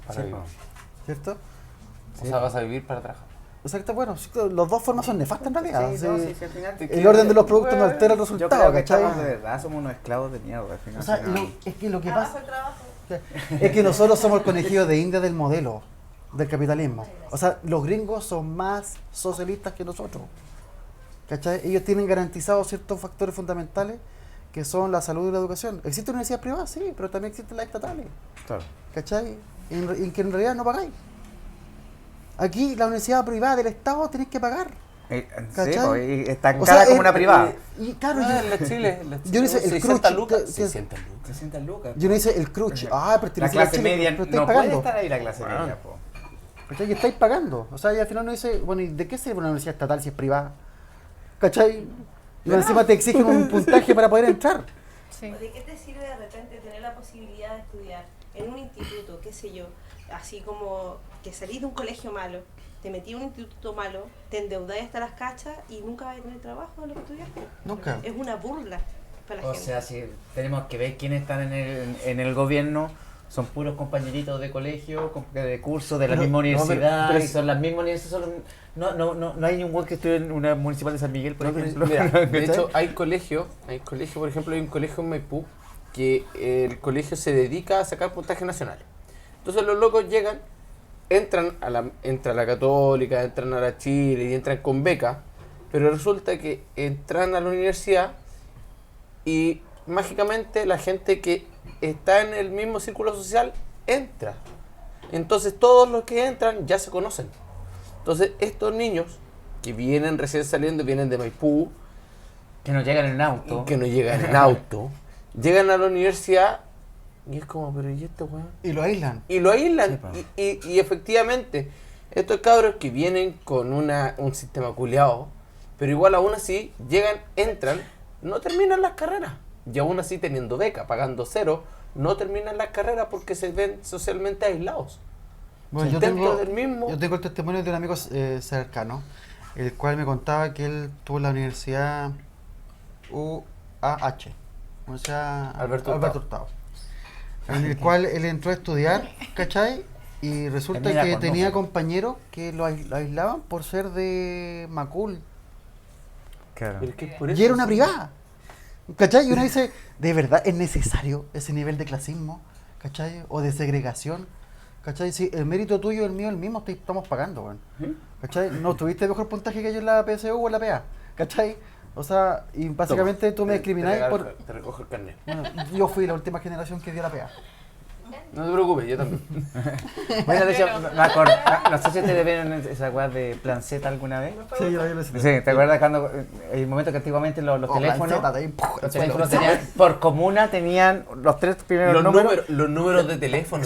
para Sí, vivir. ¿cierto? O sea, vas a vivir para trabajar. Exacto, bueno, sí, las dos formas son nefastas en realidad. Sí, sí. no, sí, al final te El quiere- orden de los productos no Bueno, altera el Yo resultado, creo que ¿cachai? estamos de verdad, somos unos esclavos de mierda al final. O sea, si no- es que lo que Trabajo pasa el trabajo. es que nosotros somos el conejillo de India del modelo del capitalismo. O sea, los gringos son más socialistas que nosotros. ¿Cachai? Ellos tienen garantizados ciertos factores fundamentales que son la salud y la educación. ¿Existen universidades privadas? Sí, pero también existen las estatales. Claro. ¿Cachai? En que en realidad no pagáis. Aquí, la universidad privada del Estado tenés que pagar. Sí, ¿Cachai? pues, y es tan O cara sea, como una privada. Y claro, Ah, yo, en la Chile. yo no hice el 600 cruch, lucas. que- 600 lucas. 300 lucas. yo no hice el cruch. Ah, pero La clase media pero no estáis puede pagando. estar ahí la clase Bueno. media, po. ¿Cachai? Y estáis pagando. O sea, y al final no dice, bueno, ¿y de qué sirve una universidad estatal si es privada? ¿Cachai? Y encima te exigen un puntaje para poder entrar. Sí. ¿De qué te sirve de repente tener la posibilidad de estudiar en un instituto, qué sé yo, así como que salís de un colegio malo, te metí en un instituto malo, te endeudás hasta las cachas y nunca vas a tener trabajo de lo que estudiaste? Nunca. Es una burla para la O gente. sea, si tenemos que ver quiénes están en el gobierno, son puros compañeritos de colegio, de curso, de la Pero- misma no, universidad, pero y son las mismas universidades. No hay ningún güey que estudie en una municipal de San Miguel, por No, pero- ejemplo. Mira, de ¿Cachai? hecho, hay colegio, por ejemplo, hay un colegio en Maipú que el colegio se dedica a sacar puntaje nacional. Entonces los locos llegan, entran a la Católica, entran a la Chile y entran con beca, pero resulta que entran a la universidad y mágicamente la gente que está en el mismo círculo social entra. Entonces todos los que entran ya se conocen. Entonces estos niños que vienen recién saliendo, vienen de Maipú, Que nos llegan en auto. y que no llegan en auto, llegan a la universidad y es como, pero ¿y este weón? Y lo aíslan. Y lo aíslan. Sí, pa. Y efectivamente, estos cabros que vienen con un sistema culeado, pero igual aún así llegan, entran, no terminan las carreras. Y aún así teniendo beca, pagando cero, no terminan las carreras porque se ven socialmente aislados. Bueno, Sí, yo dentro tengo, del mismo- yo tengo el testimonio de un amigo cercano, el cual me contaba que él tuvo la universidad UAH, o sea, Alberto Hurtado, en el cual él entró a estudiar, ¿cachai? Y resulta También la que conoce. tenía compañeros que lo aislaban por ser de Macul. Claro. Pero es que por Y eso era una sí. privada. ¿Cachai? Y uno dice, ¿de verdad es necesario ese nivel de clasismo? ¿Cachai? O de segregación. ¿Cachai? Si el mérito tuyo y el mío es el mismo, estamos pagando, weón. ¿Cachai? No tuviste mejor puntaje que yo en la PSU o en la PA. ¿Cachai? O sea, y básicamente tú me discrimináis por... Te recojo el carnet. Bueno, yo fui la última generación que dio la PA. No te preocupes, yo también. Bueno, de hecho, no sé si ustedes vieron esa weá de Plan Z alguna vez. Sí, yo la Sí, ¿te acuerdas cuando el momento que antiguamente los teléfonos, los teléfonos tenían, por comuna tenían los tres primeros números, Los números de teléfono.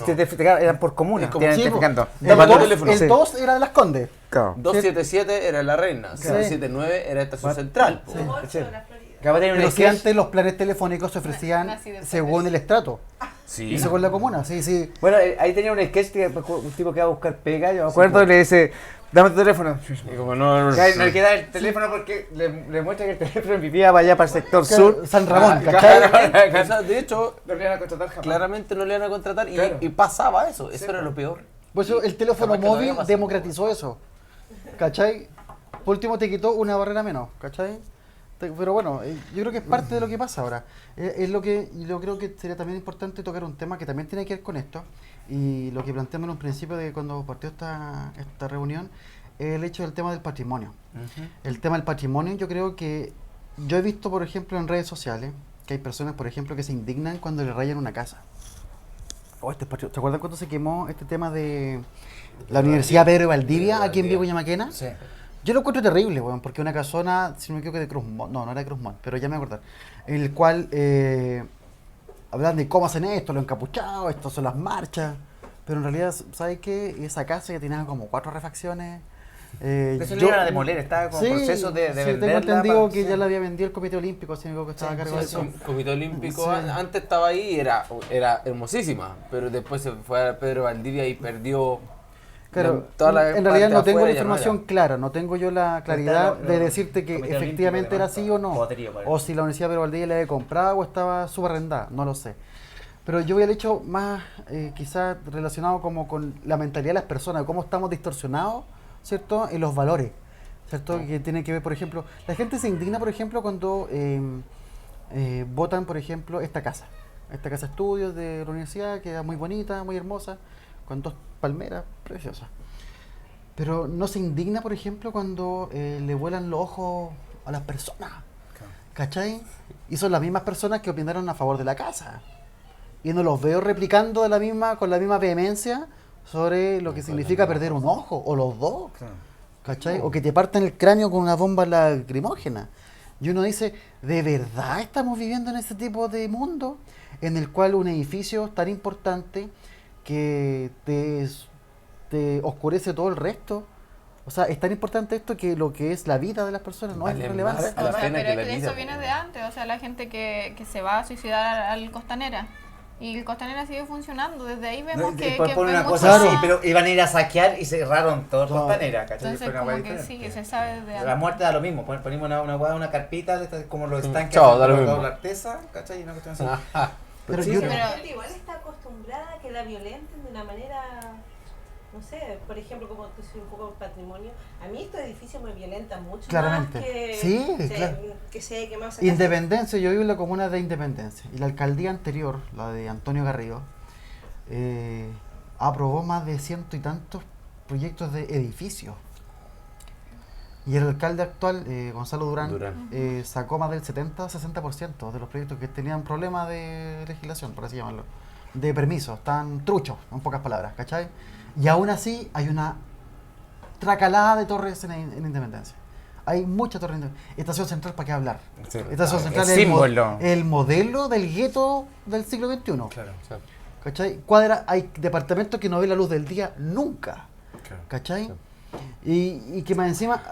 eran por comuna, Es como- te iban sí, identificando. El 2 era de las Condes. Claro. 277 era la reina, 079 era estación central. po. Como ocho sí. de la Florida. Acaba de tener un Pero si sketch. antes los planes telefónicos se ofrecían Nací después según de el estrato. Sí. Y según la comuna, sí, sí. Bueno, ahí tenía un sketch que un tipo que va a buscar pega, yo me acuerdo, y le dice, dame tu teléfono. Y como no, Ya, no le queda el teléfono porque le muestra que el teléfono vivía para allá, para el sector sur. San Ramón, Ah, ¿cachai? Claramente, o sea, de hecho, No le iban a contratar jamás. claramente no le iban a contratar Claro. y pasaba eso. Eso Sí, era po. lo peor. Por eso el teléfono Capaz que todavía móvil pasa. democratizó eso. ¿Cachai? Por último te quitó una barrera menos, ¿cachai? Pero bueno, yo creo que es parte de lo que pasa ahora. Es lo que yo creo que sería también importante tocar un tema que también tiene que ver con esto. Y lo que planteamos en un principio de cuando partió esta reunión, es el hecho del tema del patrimonio. El tema del patrimonio, yo creo que yo he visto, por ejemplo, en redes sociales, que hay personas, por ejemplo, que se indignan cuando le rayan una casa. Oh, ¿te acuerdas cuando se quemó este tema de la Universidad Pedro de Valdivia aquí en Vigo y Maquena? Sí. Yo lo encuentro terrible, weón, porque una casona, si no me equivoco, de Cruzmont, no era de Cruzmont, pero ya me voy a acordar, en el cual hablan de cómo hacen esto, lo encapuchado, esto son las marchas, pero en realidad, ¿sabes qué? Esa casa ya tenía como 4 refacciones. Eso le iban a demoler, estaba como en proceso de sí, venderla. tengo entendido para- que sí. ya la había vendido el Comité Olímpico, si no me equivoco, que estaba a cargo de eso. El Comité Olímpico Sí. antes estaba ahí y era hermosísima, pero después se fue a Pedro Valdivia y perdió Claro, toda la en realidad parte no tengo la afuera ya no información clara, no tengo yo la claridad Está lo- de decirte que Comité efectivamente Olímpico, era así o no. Poterío, por O si la Universidad Pedro Valdivia la había comprado o estaba subarrendada, no lo sé. Pero yo voy al hecho más quizás relacionado como con la mentalidad de las personas, cómo estamos distorsionados, ¿cierto? En los valores, ¿cierto? Que tiene que ver, por ejemplo, la gente se indigna, por ejemplo, cuando votan, por ejemplo, esta casa de estudios de la universidad, que es muy bonita, muy hermosa, con 2 palmeras preciosas. Pero no se indigna, por ejemplo, cuando le vuelan los ojos a las personas, ¿cachai? Y son las mismas personas que opinaron a favor de la casa. Y no los veo replicando con la misma vehemencia sobre lo que significa perder un ojo, o los dos, ¿cachai? O que te partan el cráneo con una bomba lacrimógena. Y uno dice, ¿de verdad estamos viviendo en ese tipo de mundo en el cual un edificio tan importante que te oscurece todo el resto? O sea, es tan importante esto que lo que es la vida de las personas no Vale es relevante. más. A la O sea, pena pero que es la que vida, eso viene de antes, o sea, la gente que se va a suicidar al Costanera. Y el Costanera sigue funcionando, desde ahí vemos que Por una vemos cosa así, Claro. pero iban a ir a saquear y cerraron todo Todo. Costanera, ¿cachai? Entonces, Fue una como hueá que diferente. sí, que se sabe desde La antes. muerte da lo mismo, ponemos una carpita, de estas, como los estanques, Chao, da lo de mismo. la artesa, ¿cachai? Y una cuestión así. Ah, Pero Sí, yo- sí. La gente igual está acostumbrada a que la violenten de una manera, no sé, por ejemplo, como tú soy un poco patrimonio, a mí estos edificios me violentan mucho Claramente. más que, Sí, se- claro. que se haya quemado esa casa. Independencia, yo vivo en la comuna de Independencia y la alcaldía anterior, la de Antonio Garrido, aprobó más de 100 y tantos proyectos de edificios. Y el alcalde actual, Gonzalo Durán, sacó más del 70-60% de los proyectos que tenían problemas de legislación, por así llamarlo, de permisos, están truchos, en pocas palabras, ¿cachai? Y aún así hay una tracalada de torres en Independencia. Hay muchas torres en Independencia. Estación Central, ¿para qué hablar? Sí. Estación Central El es símbolo. el modelo del gueto del siglo XXI. Claro, ¿Cachai? Cuadra, hay departamentos que no ven la luz del día nunca. claro. ¿Cachai? Y que más encima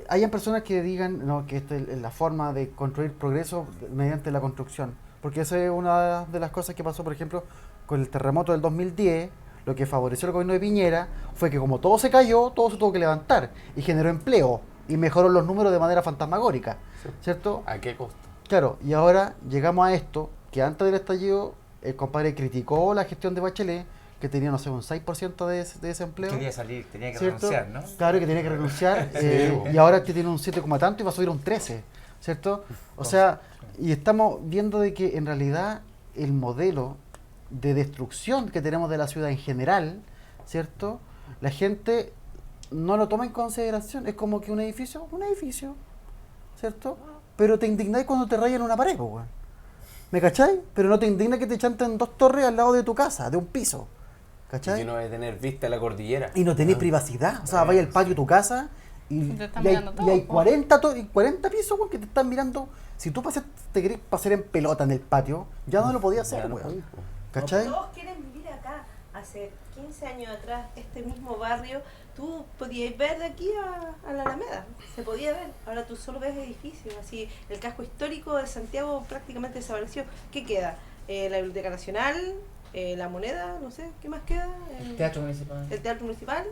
hayan personas que digan no, que esta es la forma de construir progreso mediante la construcción. Porque esa es una de las cosas que pasó, por ejemplo, con el terremoto del 2010. Lo que favoreció el gobierno de Piñera fue que como todo se cayó, todo se tuvo que levantar y generó empleo y mejoró los números de manera fantasmagórica, ¿cierto? ¿A qué costo? Claro, y ahora llegamos a esto, que antes del estallido el compadre criticó la gestión de Bachelet, que tenía, no sé, un 6% de desempleo. Quería salir, tenía que ¿Cierto? renunciar, ¿no? Claro que tenía que renunciar, Sí. y ahora que tiene un 7, tanto y va a subir un 13, ¿cierto? O sea, y estamos viendo de que en realidad el modelo de destrucción que tenemos de la ciudad en general, ¿cierto? La gente no lo toma en consideración, es como que un edificio, ¿cierto? Pero te indignáis cuando te rayan una pared, pues, weón. ¿Me cachai? Pero no te indigna que te chanten 2 torres al lado de tu casa, de un piso. ¿Cachai? Y no debe tener vista a la cordillera. Y no tenés privacidad. O sea, vais al patio de tu casa y, Te están y hay, mirando y hay todo, 40 pisos, weón, que te están mirando. Si tú te querés pasear en pelota en el patio, ya no lo podías hacer, Ya no weón. podís, po. ¿Cachai? Todos quieren vivir acá. Hace 15 años atrás, este mismo barrio, tú podías ver de aquí a la Alameda. Se podía ver. Ahora tú solo ves edificios. Así, el casco histórico de Santiago prácticamente desapareció. ¿Qué queda? La Biblioteca Nacional, la Moneda, no sé, ¿qué más queda? Teatro Municipal. El Teatro Municipal.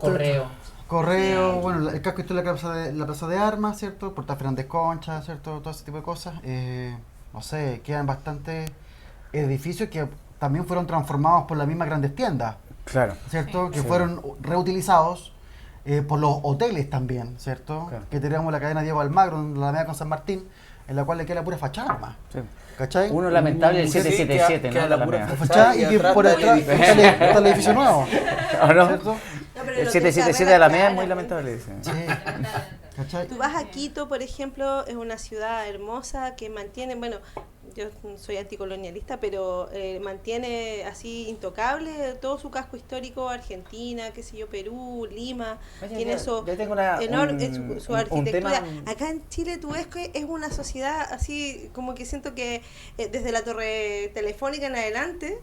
Correo, Sí. bueno, el casco histórico de la plaza de Armas, ¿cierto? Portal Fernández Concha, ¿cierto? Todo ese tipo de cosas. No sé, quedan bastantes edificios que también fueron transformados por las mismas grandes tiendas, Claro. ¿cierto? Sí. Que Sí. fueron reutilizados por los hoteles también, ¿cierto? Claro. Que teníamos la cadena Diego Almagro, en la Alameda con San Martín, en la cual le queda la pura fachada nomás, Sí. ¿cachai? Uno lamentable, el Sí, 777, queda ¿no? la La pura mea. La fachada fachada y que atrás por del detrás edificio. está el edificio nuevo, ¿O no? ¿cierto? No, pero El lo 777 que de la se MEA es arregla muy cara, lamentable, dice. Sí, ¿cachai? Tú vas a Quito, por ejemplo, es una ciudad hermosa que mantiene, bueno, yo soy anticolonialista, pero mantiene así intocable todo su casco histórico, Argentina, qué sé yo, Perú, Lima, Oye, tiene eso yo tengo una, enorme, su un arquitectura. tema- Acá en Chile tú ves que es una sociedad así, como que siento que desde la torre telefónica en adelante,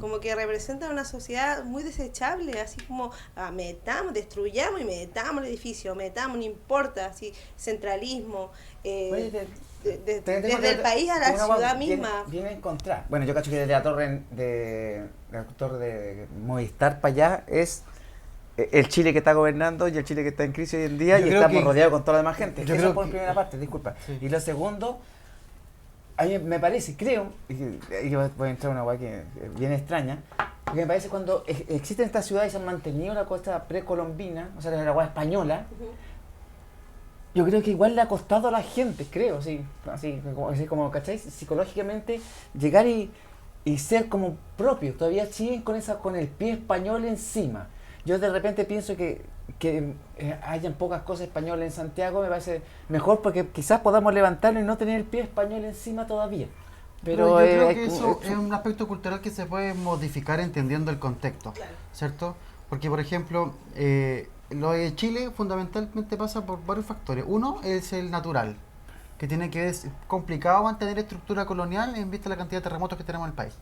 como que representa una sociedad muy desechable, así como metamos, destruyamos y metamos el edificio, metamos, no importa, así, centralismo, Oye, desde el país a la ciudad misma. Viene a encontrar. Bueno, yo cacho que desde la torre de Movistar para allá es el Chile que está gobernando y el Chile que está en crisis hoy en día Yo y creo estamos que- rodeados con toda la demás gente. yo Eso creo por que- primera parte, disculpa. Sí. Y lo segundo, a mí me parece, creo, y yo voy a entrar a una guay que es bien extraña, porque me parece cuando existen estas ciudades y se han mantenido la costa precolombina, o sea, la guay española, yo creo que igual le ha costado a la gente, creo, así como, ¿cachai? Psicológicamente llegar y ser como propios, todavía siguen con el pie español encima. Yo de repente pienso que hayan pocas cosas españolas en Santiago, me parece mejor porque quizás podamos levantarlo y no tener el pie español encima todavía. Pero yo creo que eso es un aspecto cultural que se puede modificar entendiendo el contexto, Claro. ¿cierto? Porque, por ejemplo, lo de Chile fundamentalmente pasa por varios factores. Uno es el natural, que tiene que ver, es complicado mantener estructura colonial en vista de la cantidad de terremotos que tenemos en el país,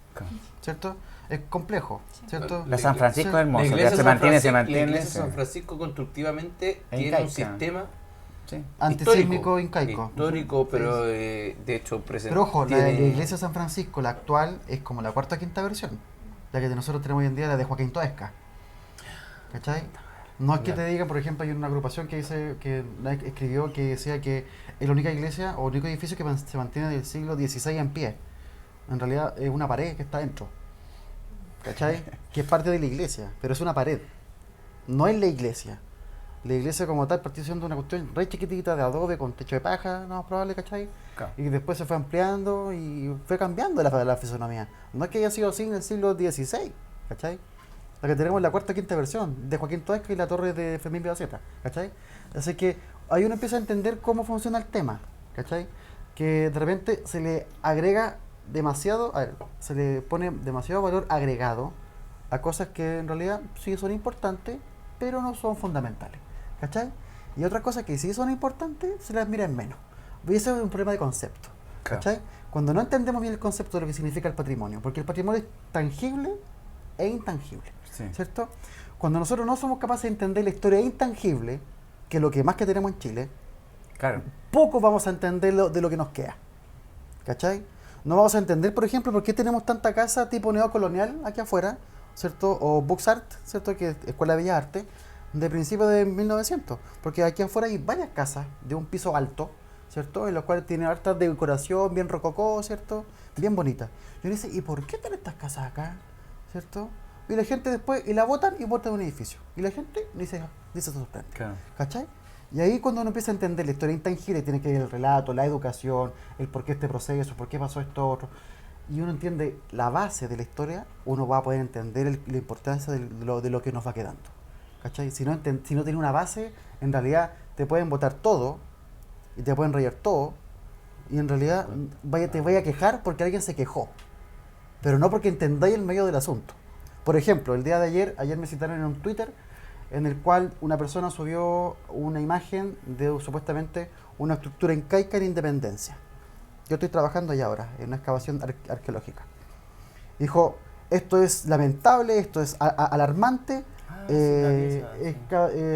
¿cierto? Es complejo, ¿cierto? La San Francisco Sí. es hermosa, La iglesia se mantiene, La iglesia de sí. San Francisco constructivamente En tiene un Caica. sistema Sí. Antisísmico incaico. histórico, pero de hecho presente. Pero ojo, la iglesia de San Francisco, la actual, es como la cuarta o quinta versión. La que nosotros tenemos hoy en día, la de Joaquín Toesca. ¿Cachai? No es que te diga, por ejemplo, hay una agrupación que dice, que escribió que decía que es la única iglesia o único edificio que se mantiene del siglo XVI en pie. En realidad es una pared que está dentro. ¿Cachai? Que es parte de la iglesia, pero es una pared. No es la iglesia. La iglesia como tal partió siendo una cuestión re chiquitita de adobe con techo de paja, no probable, ¿cachai? Claro. Y después se fue ampliando y fue cambiando la fisonomía. No es que haya sido así en el siglo XVI, ¿cachai? La que tenemos es la cuarta o quinta versión de Joaquín Toesca y la torre de Fermín Villaseca, ¿cachai? Así que ahí uno empieza a entender cómo funciona el tema, ¿cachai? Que de repente se le agrega demasiado, a ver, se le pone demasiado valor agregado a cosas que en realidad sí son importantes, pero no son fundamentales, ¿cachai? Y otras cosas que sí son importantes, se las mira en menos. Y eso es un problema de concepto, ¿cachai? Cuando no entendemos bien el concepto de lo que significa el patrimonio, porque el patrimonio es tangible e intangible, Sí. ¿cierto? Cuando nosotros no somos capaces de entender la historia intangible, que es lo que más que tenemos en Chile, Claro. poco vamos a entender de lo que nos queda, ¿cachai? No vamos a entender, por ejemplo, por qué tenemos tanta casa tipo neocolonial aquí afuera, ¿cierto? O Buxart, ¿cierto? Que es Escuela de Bellas Artes, de principios de 1900. Porque aquí afuera hay varias casas de un piso alto, ¿cierto? En las cuales tienen harta decoración, bien rococó, ¿cierto? Bien bonita. Yo le dice, ¿y por qué están estas casas acá? ¿Cierto? Y la gente después, y la botan y botan un edificio. Y la gente dice se sorprende. Claro. ¿Cachai? Y ahí cuando uno empieza a entender la historia intangible, tiene que ver el relato, la educación, el por qué este proceso, por qué pasó esto otro, y uno entiende la base de la historia, uno va a poder entender la importancia de lo que nos va quedando. ¿Cachai? Si no tiene una base, en realidad te pueden votar todo, y te pueden rayar todo, y en realidad te vaya a quejar porque alguien se quejó, pero no porque entendáis el medio del asunto. Por ejemplo, el día de ayer me citaron en un Twitter en el cual una persona subió una imagen de supuestamente una estructura incaica en Independencia. Yo estoy trabajando allá ahora, en una excavación arqueológica. Dijo, esto es lamentable, esto es alarmante.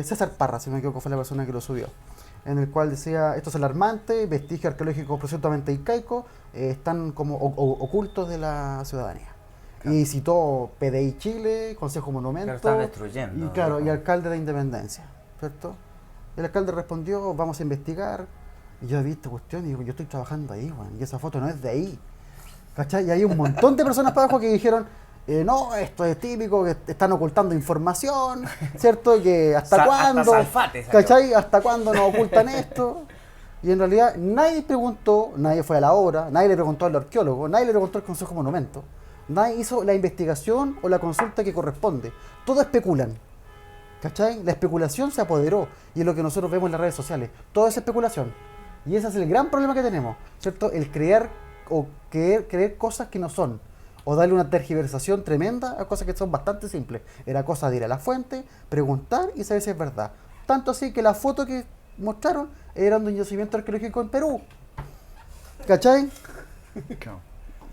César Parra, si no me equivoco, fue la persona que lo subió. En el cual decía, esto es alarmante, vestigios arqueológicos presuntamente incaicos están como ocultos de la ciudadanía. Claro. Y citó PDI Chile, Consejo Monumento, Claro, están destruyendo. y claro, y alcalde de Independencia, ¿cierto? El alcalde respondió, vamos a investigar. Y yo vi esta cuestión y digo, yo estoy trabajando ahí, Juan, y esa foto no es de ahí. ¿Cachai? Y hay un montón de personas para abajo que dijeron, no, esto es típico, que están ocultando información, ¿cierto? Que hasta cuándo, hasta Salfate salió. ¿cachai? ¿Hasta cuándo nos ocultan esto? Y en realidad nadie preguntó, nadie fue a la obra, nadie le preguntó al arqueólogo, nadie le preguntó al Consejo Monumento, nadie hizo la investigación o la consulta que corresponde. Todos especulan, ¿cachai? La especulación se apoderó y es lo que nosotros vemos en las redes sociales. Todo es especulación. Y ese es el gran problema que tenemos, ¿cierto? El crear o creer cosas que no son. O darle una tergiversación tremenda a cosas que son bastante simples. Era cosa de ir a la fuente, preguntar y saber si es verdad. Tanto así que la foto que mostraron era de un yacimiento arqueológico en Perú. ¿Cachai? Claro.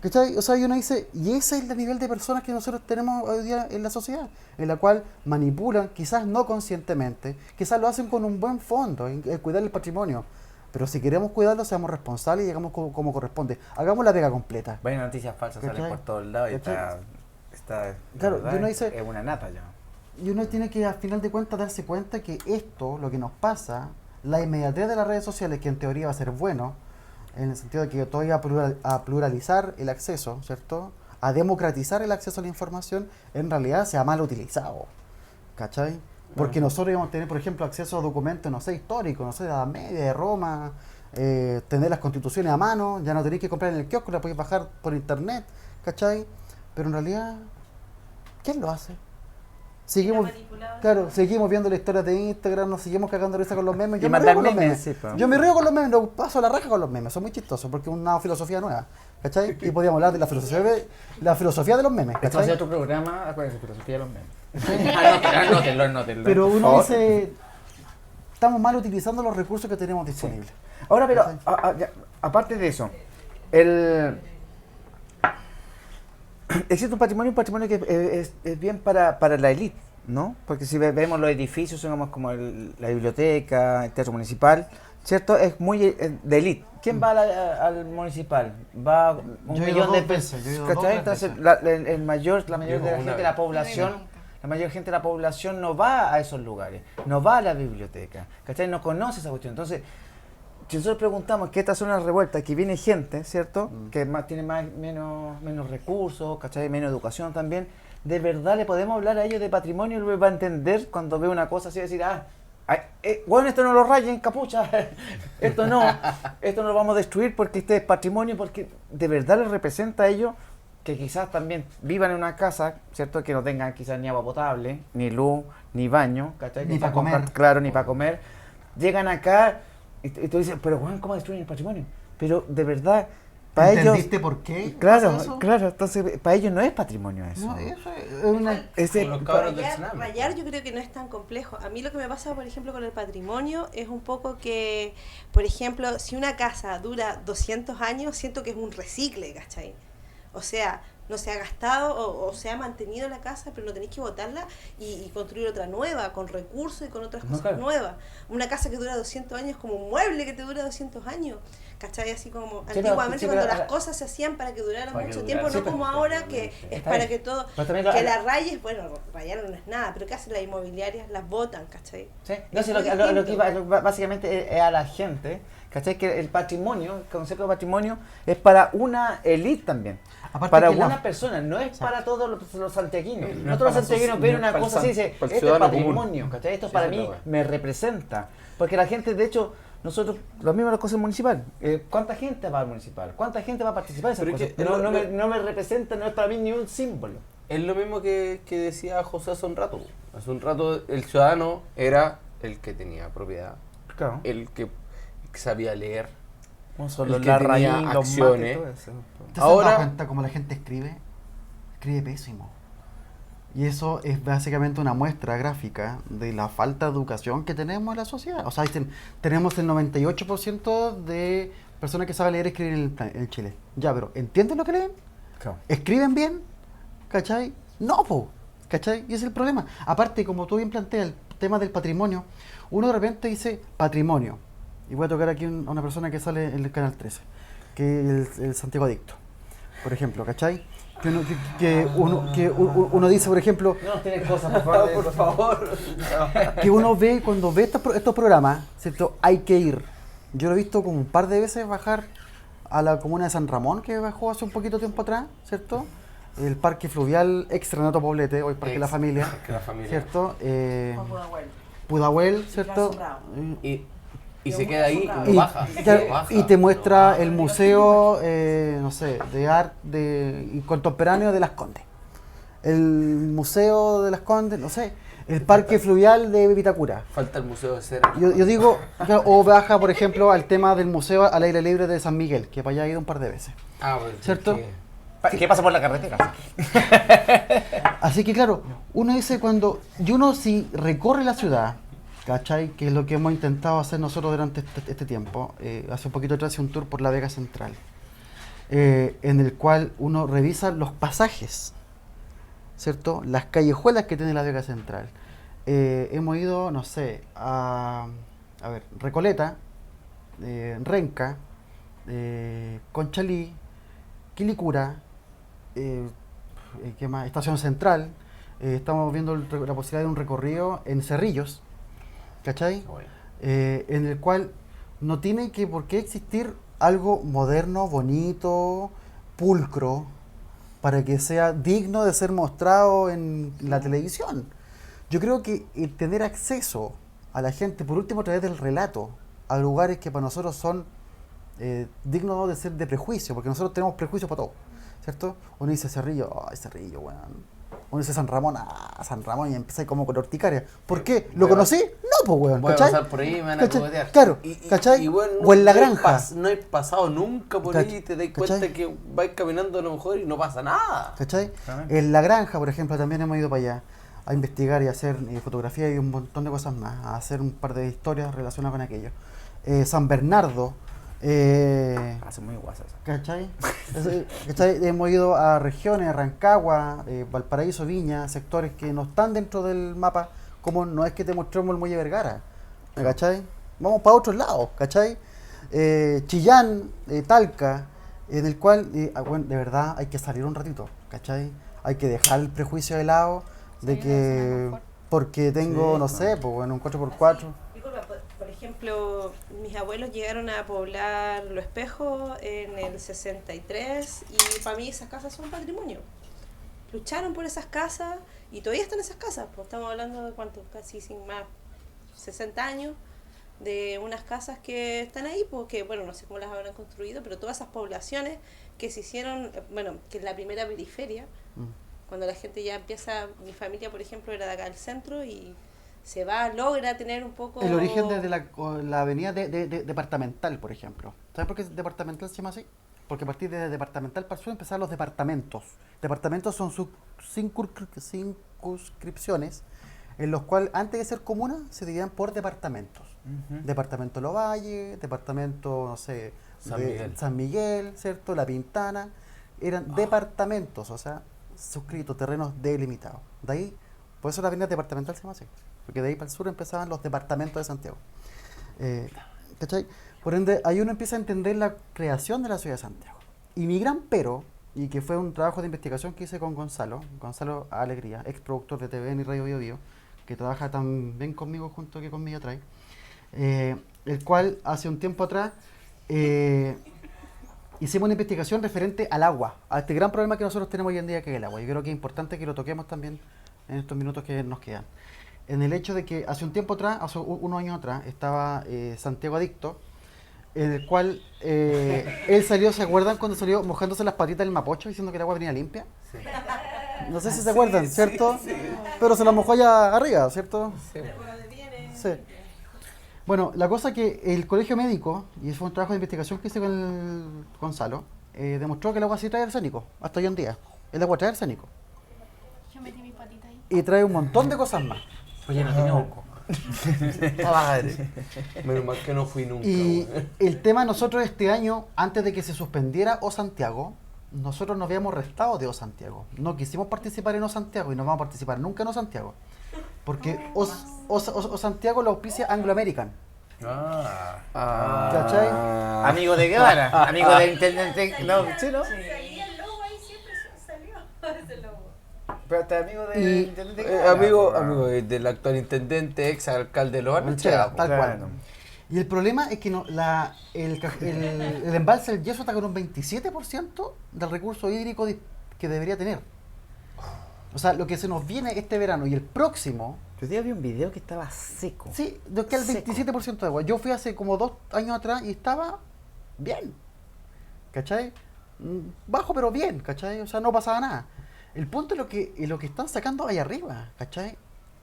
¿Cachai? O sea, y uno dice, y ese es el nivel de personas que nosotros tenemos hoy día en la sociedad, en la cual manipulan, quizás no conscientemente, quizás lo hacen con un buen fondo, en cuidar el patrimonio. Pero si queremos cuidarlo, seamos responsables y llegamos como corresponde. Hagamos la pega completa. Varias noticias falsas salen ¿Cachai? por todos lados y ¿Cachai? está Claro, la verdad, y uno dice- es una nata ya. Y uno tiene que, al final de cuentas, darse cuenta que esto, lo que nos pasa, la inmediatez de las redes sociales, que en teoría va a ser bueno, en el sentido de que todo iba a pluralizar el acceso, ¿cierto? A democratizar el acceso a la información, en realidad se ha mal utilizado, ¿cachai? Porque nosotros íbamos a tener, por ejemplo, acceso a documentos, no sé, históricos, no sé, de la Edad Media, de Roma, tener las constituciones a mano, ya no tenéis que comprar en el kiosco, la podéis bajar por internet, ¿cachai? Pero en realidad, ¿quién lo hace? Seguimos, claro, seguimos viendo las historias de Instagram, nos seguimos cagando risa con los memes. Y mandar memes, sí, po. Yo me río con los memes, lo paso la raja con los memes, son muy chistosos porque es una filosofía nueva, ¿cachai? Y podríamos hablar de la filosofía de los memes, Esto va a ser ¿cachai? otro programa, acuérdense, filosofía de los memes. Anótenlo. Pero uno dice, estamos mal utilizando los recursos que tenemos disponibles. Ahora, pero aparte de eso, existe un patrimonio que es bien para la élite, ¿no? Porque si vemos los edificios, digamos, como la biblioteca, el teatro municipal, ¿cierto? Es muy de élite. ¿Quién va al municipal? Va un Yo he ido millón de dos veces, yo he ido personas. dos ¿Cachai? Entonces, veces. la mayor Yo de la una gente de vez. la población, la mayor gente de la población no va a esos lugares, no va a la biblioteca, ¿cachai? No conoce esa cuestión. Entonces, si nosotros preguntamos que estas son las revueltas, que viene gente, ¿cierto? Que tiene menos recursos, ¿cachai? Menos educación también. ¿De verdad le podemos hablar a ellos de patrimonio y luego va a entender cuando ve una cosa así, decir, bueno, esto no lo rayen, capucha, esto no lo vamos a destruir porque este es patrimonio, porque de verdad les representa a ellos que quizás también vivan en una casa, ¿cierto? Que no tengan quizás ni agua potable, ni luz, ni baño, ¿cachai? Ni Que para quizás comer. Claro, ni para comer. Llegan acá y tú dices, pero Juan, ¿cómo destruyen el patrimonio? Pero de verdad, para ellos... ¿Entendiste por qué? Claro, pasa eso? claro, entonces para ellos no es patrimonio eso. No, eso es una... Ese- Con los cabros del Rayar, Sename. rayar yo creo que no es tan complejo. A mí lo que me pasa, por ejemplo, con el patrimonio es un poco que, por ejemplo, si una casa dura 200 años, siento que es un recicle, ¿cachai? O sea, no se ha gastado o se ha mantenido la casa, pero no tenéis que botarla y construir otra nueva, con recursos y con otras No, cosas claro. nuevas. Una casa que dura 200 años es como un mueble que te dura 200 años, ¿cachai? Así como pero- antiguamente sí, cuando pero- las cosas se hacían para que duraran Para que mucho duraran, tiempo, sí, no como pero- ahora que es Está para bien. que todo... Pero también Que las rayes, bueno, rayar no es nada, pero ¿qué hacen las inmobiliarias? Las botan, ¿cachai? ¿sí? No, sí, Es muy lo que distinto. iba básicamente es a la gente, ¿cachai? Que el patrimonio, el concepto de patrimonio es para una élite también. Aparte Para que la- algunas personas, no es para todos los santiaguinos. No No es todos los para santiaguinos no ven es una para el cosa así y dicen, para el esto es ciudadano común. patrimonio, ¿cachai? Esto Sí, para esa es mí la wea. me representa. Porque la gente, de hecho, nosotros, lo mismo las cosas municipal. ¿Cuánta gente va al municipal? ¿Cuánta gente va a participar en esas Pero es cosas? que No me representa, no es para mí ni un símbolo. Es lo mismo que decía José hace un rato. Hace un rato el ciudadano era el que tenía propiedad, Claro. el que sabía leer. Solo el que la tenía raíz, los acciones. mates, todo eso. ¿Te has dado Ahora- cuenta cómo la gente escribe? Escribe pésimo. Y eso es básicamente una muestra gráfica de la falta de educación que tenemos en la sociedad. O sea, tenemos el 98% de personas que saben leer y escribir en Chile. Ya, pero ¿entienden lo que leen? Claro. ¿Escriben bien? ¿Cachai? No, po. ¿Cachai? Y ese es el problema. Aparte, como tú bien planteas, el tema del patrimonio, uno de repente dice patrimonio. Y voy a tocar aquí a una persona que sale en el Canal 13, que es el Santiago Adicto, por ejemplo, ¿cachai? Que uno dice, por ejemplo, No nos tienen cosas, por favor. Por favor. que uno ve cuando ve estos programas, ¿cierto? Hay que ir. Yo lo he visto como un par de veces bajar a la comuna de San Ramón, que bajó hace un poquito tiempo atrás, ¿cierto? El parque fluvial ex Renato Poblete, hoy Parque La Familia, Que la familia. ¿cierto? Pudahuel, ¿cierto? Y se queda ahí y Y, no baja. claro, no baja. y te muestra el museo, no sé, de arte contemporáneo de Las Condes. El museo de Las Condes, no sé, el parque fluvial de Vitacura. Falta el museo de cera. Yo digo, claro, o baja, por ejemplo, al tema del museo al aire libre de San Miguel, que para allá he ido un par de veces. Pues, ¿Cierto? ¿Qué pasa por la carretera? Así que claro, uno dice y uno si recorre la ciudad, ¿cachai? Que es lo que hemos intentado hacer nosotros durante este tiempo. Hace un poquito atrás hice un tour por la Vega Central, en el cual uno revisa los pasajes, ¿cierto? Las callejuelas que tiene la Vega Central. Hemos ido, no sé, a ver, Recoleta, Renca, Conchalí, Quilicura, ¿qué más? Estación Central, Estamos viendo la posibilidad de un recorrido en Cerrillos, ¿cachai? Bueno. En el cual no tiene que por qué existir algo moderno, bonito, pulcro, para que sea digno de ser mostrado en la televisión. Yo creo que el tener acceso a la gente, por último a través del relato, a lugares que para nosotros son dignos de ser de prejuicio, porque nosotros tenemos prejuicios para todo, ¿cierto? Uno dice Cerrillo, ay Cerrillo, weón. Uno dice San Ramón, San Ramón, y empieza como con urticaria. ¿Por qué? ¿Lo conocí? No, pues, weón, Voy a ¿cachai? pasar por ahí y me van a ¿Cachai? cogotear. Claro, Y, ¿cachai? bueno, O en la no he granja. no he pasado nunca por ahí y te das cuenta ¿Cachai? que vais caminando a lo mejor y no pasa nada. ¿Cachai? Exactamente. En la granja, por ejemplo, también hemos ido para allá a investigar y a hacer fotografía y un montón de cosas más, a hacer un par de historias relacionadas con aquello. San Bernardo, Hace muy guasa eso. ¿cachai? ¿Cachai? Hemos ido a regiones, Rancagua, Valparaíso, Viña, sectores que no están dentro del mapa, como no es que te mostremos el Muelle Vergara, ¿cachai? Vamos para otros lados, ¿cachai? Chillán, Talca, en el cual, bueno, de verdad hay que salir un ratito, ¿cachai? Hay que dejar el prejuicio de lado de Salir de la zona de que confort. porque tengo, Sí, no sé, pues bueno, un 4x4. Disculpa, por ejemplo, mis abuelos llegaron a poblar Lo Espejo en el 63 y para mí esas casas son patrimonio. Lucharon por esas casas y todavía están esas casas, pues estamos hablando de cuánto, casi sin más 60 años, de unas casas que están ahí, porque bueno, no sé cómo las habrán construido, pero todas esas poblaciones que se hicieron, bueno, que es la primera periferia, cuando la gente ya empieza, mi familia por ejemplo era de acá del centro y se va, logra tener un poco... El origen desde la avenida de departamental, por ejemplo. ¿Sabes por qué departamental se llama así? Porque a partir de departamental para el sur empezaron los departamentos. Departamentos son sus circunscripciones en los cuales antes de ser comunas se dividían por departamentos. Departamento Lovalle, departamento, no sé, San Miguel, ¿cierto? La Pintana. Eran departamentos, o sea, suscritos, terrenos delimitados. De ahí, por eso la avenida departamental se llama así. Porque de ahí para el sur empezaban los departamentos de Santiago. ¿Cachai? Por ende, ahí uno empieza a entender la creación de la ciudad de Santiago. Y mi gran pero, y que fue un trabajo de investigación que hice con Gonzalo Alegría, ex productor de TVN y Radio Bio Bio, que trabaja tan bien conmigo junto que conmigo atrás, el cual hace un tiempo atrás hicimos una investigación referente al agua, a este gran problema que nosotros tenemos hoy en día que es el agua. Yo creo que es importante que lo toquemos también en estos minutos que nos quedan. En el hecho de que hace un tiempo atrás, hace unos años atrás, estaba Santiago Adicto, en el cual él salió, ¿se acuerdan cuando salió mojándose las patitas del Mapocho diciendo que el agua venía limpia? Sí. No sé si se acuerdan, ¿cierto? Sí. Pero se la mojó allá arriba, ¿cierto? Sí. Sí. Bueno, la cosa que el colegio médico, y fue un trabajo de investigación que hice con el Gonzalo, demostró que el agua sí trae arsénico, hasta hoy en día. El agua trae arsénico. Yo metí mi patita ahí. Y trae un montón de cosas más. Oye, no tiene ojo. Menos mal que no fui nunca. Y güey. el tema nosotros este año, antes de que se suspendiera O Santiago, nosotros nos habíamos restado de O Santiago. No quisimos participar en O Santiago y no vamos a participar nunca en O Santiago. Porque O Santiago lo auspicia Anglo American. ¿Cachai? Amigo de Guevara, amigo del intendente. No, sí, ¿no? Salía el logo ahí, siempre salió ese logo. Pero hasta amigo del Y, intendente Guevara. amigo del actual intendente, ex alcalde de Loa, Manchega, tal claro. cual. Y el problema es que no, el embalse del Yeso está con un 27% del recurso hídrico que debería tener. O sea, lo que se nos viene este verano y el próximo... Yo día vi un video que estaba seco. Sí, nos queda el 27% de agua. Yo fui hace como 2 años atrás y estaba bien. ¿Cachai? Bajo pero bien, ¿cachai? O sea, no pasaba nada. El punto es lo que están sacando ahí arriba, ¿cachai?